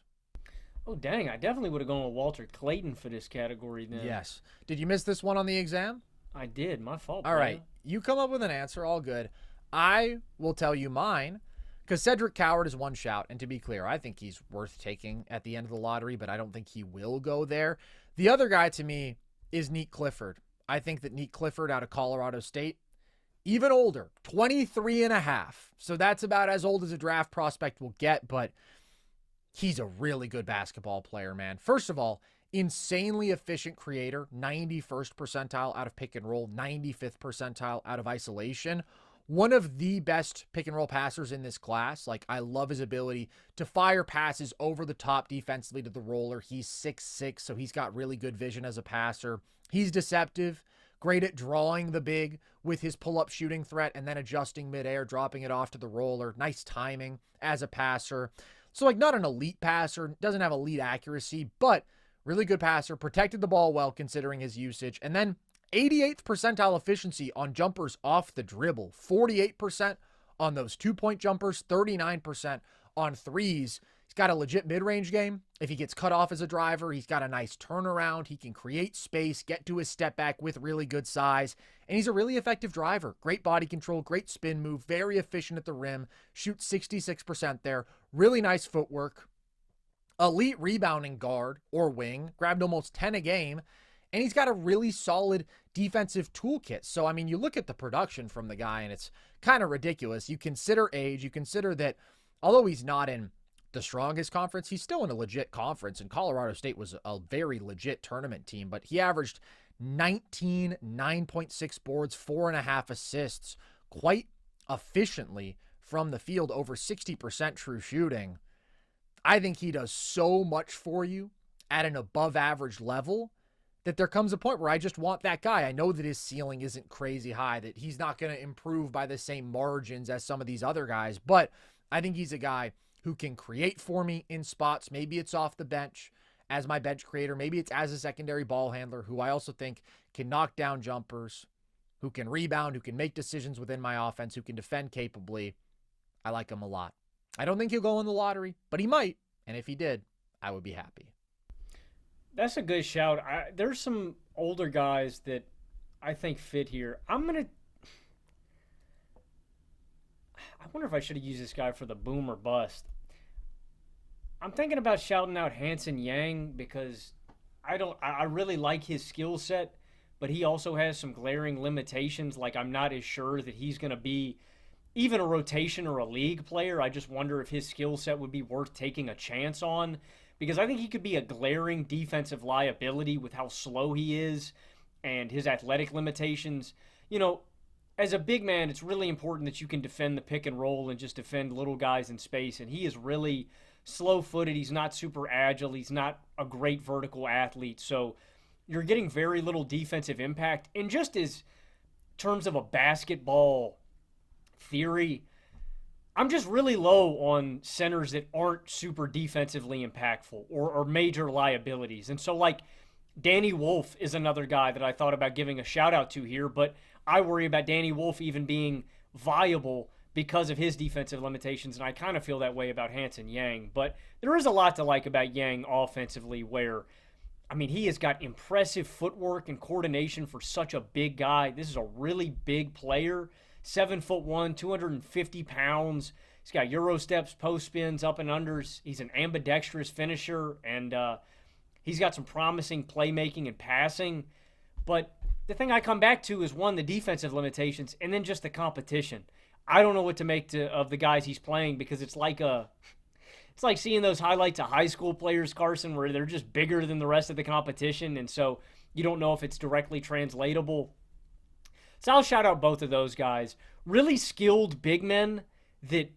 Oh, dang. I definitely would have gone with Walter Clayton for this category then. Yes. Did you miss this one on the exam? I did. My fault, All right. You come up with an answer. All good. I will tell you mine because Cedric Coward is one shout. And to be clear, I think he's worth taking at the end of the lottery, but I don't think he will go there. The other guy to me is Neat Clifford. I think that Neat Clifford out of Colorado State, even older, 23 and a half. So that's about as old as a draft prospect will get, but he's a really good basketball player, man. First of all, insanely efficient creator, 91st percentile out of pick and roll, 95th percentile out of isolation. One of the best pick and roll passers in this class. Like, I love his ability to fire passes over the top defensively to the roller. He's 6'6", so he's got really good vision as a passer. He's deceptive, great at drawing the big with his pull-up shooting threat and then adjusting midair, dropping it off to the roller. Nice timing as a passer. So, like, not an elite passer, doesn't have elite accuracy, but really good passer, protected the ball well considering his usage. And then 88th percentile efficiency on jumpers off the dribble, 48% on those two-point jumpers, 39% on threes. He's got a legit mid-range game. If he gets cut off as a driver, he's got a nice turnaround. He can create space, get to his step back with really good size. And he's a really effective driver. Great body control, great spin move, very efficient at the rim, shoots 66% there. Really nice footwork. Elite rebounding guard or wing, grabbed almost 10 a game. And he's got a really solid defensive toolkit. So, I mean, you look at the production from the guy and it's kind of ridiculous. You consider age, you consider that although he's not in the strongest conference, he's still in a legit conference. And Colorado State was a very legit tournament team, but he averaged 19, 9.6 boards, 4.5 assists, quite efficiently from the field, over 60% true shooting. I think he does so much for you at an above average level that there comes a point where I just want that guy. I know that his ceiling isn't crazy high, that he's not going to improve by the same margins as some of these other guys, but I think he's a guy who can create for me in spots. Maybe it's off the bench as my bench creator. Maybe it's as a secondary ball handler who I also think can knock down jumpers, who can rebound, who can make decisions within my offense, who can defend capably. I like him a lot. I don't think he'll go in the lottery, but he might. And if he did, I would be happy. That's a good shout. There's some older guys that I think fit here. I wonder if I should have used this guy for the boom or bust. I'm thinking about shouting out Hanson Yang because I really like his skill set, but he also has some glaring limitations. Like, I'm not as sure that he's going to be even a rotation or a league player. I just wonder if his skill set would be worth taking a chance on, because I think he could be a glaring defensive liability with how slow he is and his athletic limitations. You know, as a big man, it's really important that you can defend the pick and roll and just defend little guys in space, and he is really slow-footed. He's not super agile. He's not a great vertical athlete, so you're getting very little defensive impact. And just as terms of a basketball theory, I'm just really low on centers that aren't super defensively impactful or major liabilities. And so, like, Danny Wolf is another guy that I thought about giving a shout out to here, but I worry about Danny Wolf even being viable because of his defensive limitations, and I kind of feel that way about Hanson Yang. But there is a lot to like about Yang offensively where, I mean, he has got impressive footwork and coordination for such a big guy. This is a really big player. 7'1", 250 pounds. He's got Euro steps, post spins, up and unders. He's an ambidextrous finisher, and he's got some promising playmaking and passing. But the thing I come back to is, one, the defensive limitations, and then just the competition. I don't know what to make of the guys he's playing, because it's like seeing those highlights of high school players, Carson, where they're just bigger than the rest of the competition, and so you don't know if it's directly translatable. So I'll shout out both of those guys. Really skilled big men that,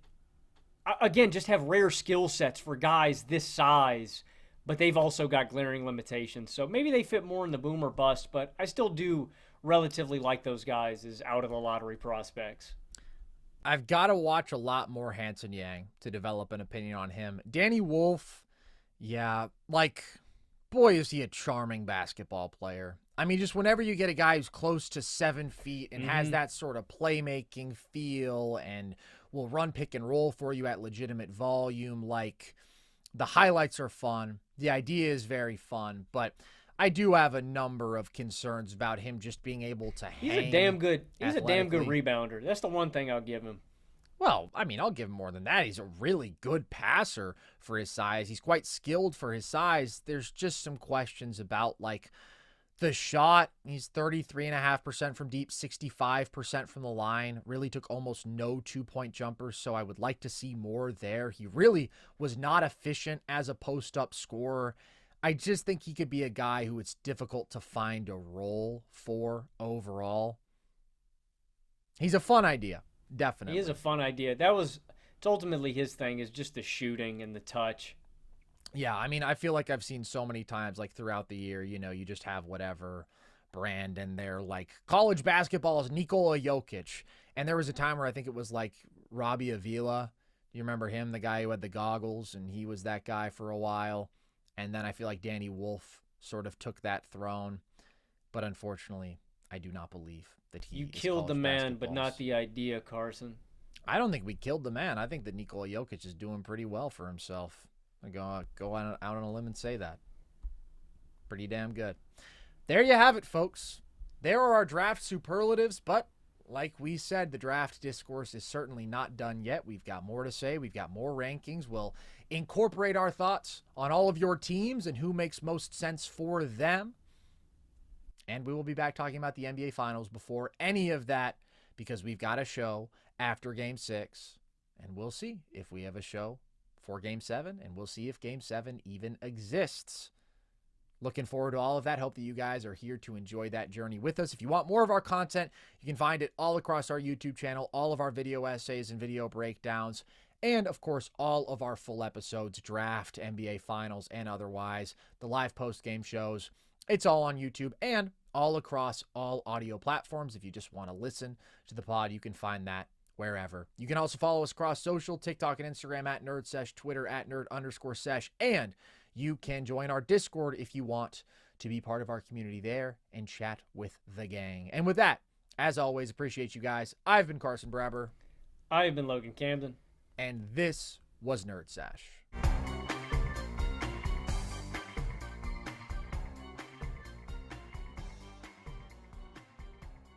again, just have rare skill sets for guys this size, but they've also got glaring limitations. So maybe they fit more in the boom or bust, but I still do relatively like those guys as out of the lottery prospects. I've got to watch a lot more Hanson Yang to develop an opinion on him. Danny Wolf, yeah, like, boy, is he a charming basketball player. I mean, just whenever you get a guy who's close to 7 feet and has that sort of playmaking feel and will run pick and roll for you at legitimate volume, like, The highlights are fun. The idea is very fun, but I do have a number of concerns about him just being able to hang. He's a damn good rebounder. That's the one thing I'll give him. Well, I mean, I'll give him more than that. He's a really good passer for his size. He's quite skilled for his size. There's just some questions about, like, the shot. He's 33.5% from deep, 65% from the line. Really took almost no two-point jumpers, so I would like to see more there. He really was not efficient as a post-up scorer. I just think he could be a guy who it's difficult to find a role for overall. He's a fun idea, definitely. He is a fun idea. It's ultimately his thing, is just the shooting and the touch. Yeah, I mean, I feel like I've seen so many times, like, throughout the year, you just have whatever brand and they're like, college basketball is Nikola Jokic. And there was a time where I think it was like Robbie Avila. You remember him, the guy who had the goggles, and he was that guy for a while. And then I feel like Danny Wolf sort of took that throne. But unfortunately, I do not believe that he You killed the man, but not the idea, Carson. I don't think we killed the man. I think that Nikola Jokic is doing pretty well for himself. I go out on a limb and say that. Pretty damn good. There you have it, folks. There are our draft superlatives, but like we said, the draft discourse is certainly not done yet. We've got more to say. We've got more rankings. We'll incorporate our thoughts on all of your teams and who makes most sense for them. And we will be back talking about the NBA Finals before any of that, because we've got a show after Game 6, and we'll see if we have a show for Game 7, and we'll see if Game 7 even exists. Looking forward to all of that. Hope that you guys are here to enjoy that journey with us. If you want more of our content, you can find it all across our YouTube channel, all of our video essays and video breakdowns, and, of course, all of our full episodes, draft, NBA Finals, and otherwise, the live post-game shows. It's all on YouTube and all across all audio platforms. If you just want to listen to the pod, you can find that wherever. You can also follow us across social, TikTok and Instagram at NerdSesh, Twitter at Nerd_Sesh, and you can join our Discord if you want to be part of our community there and chat with the gang. And with that, as always, appreciate you guys. I've been Carson Brabber. I've been Logan Camden. And this was Nerd Sesh.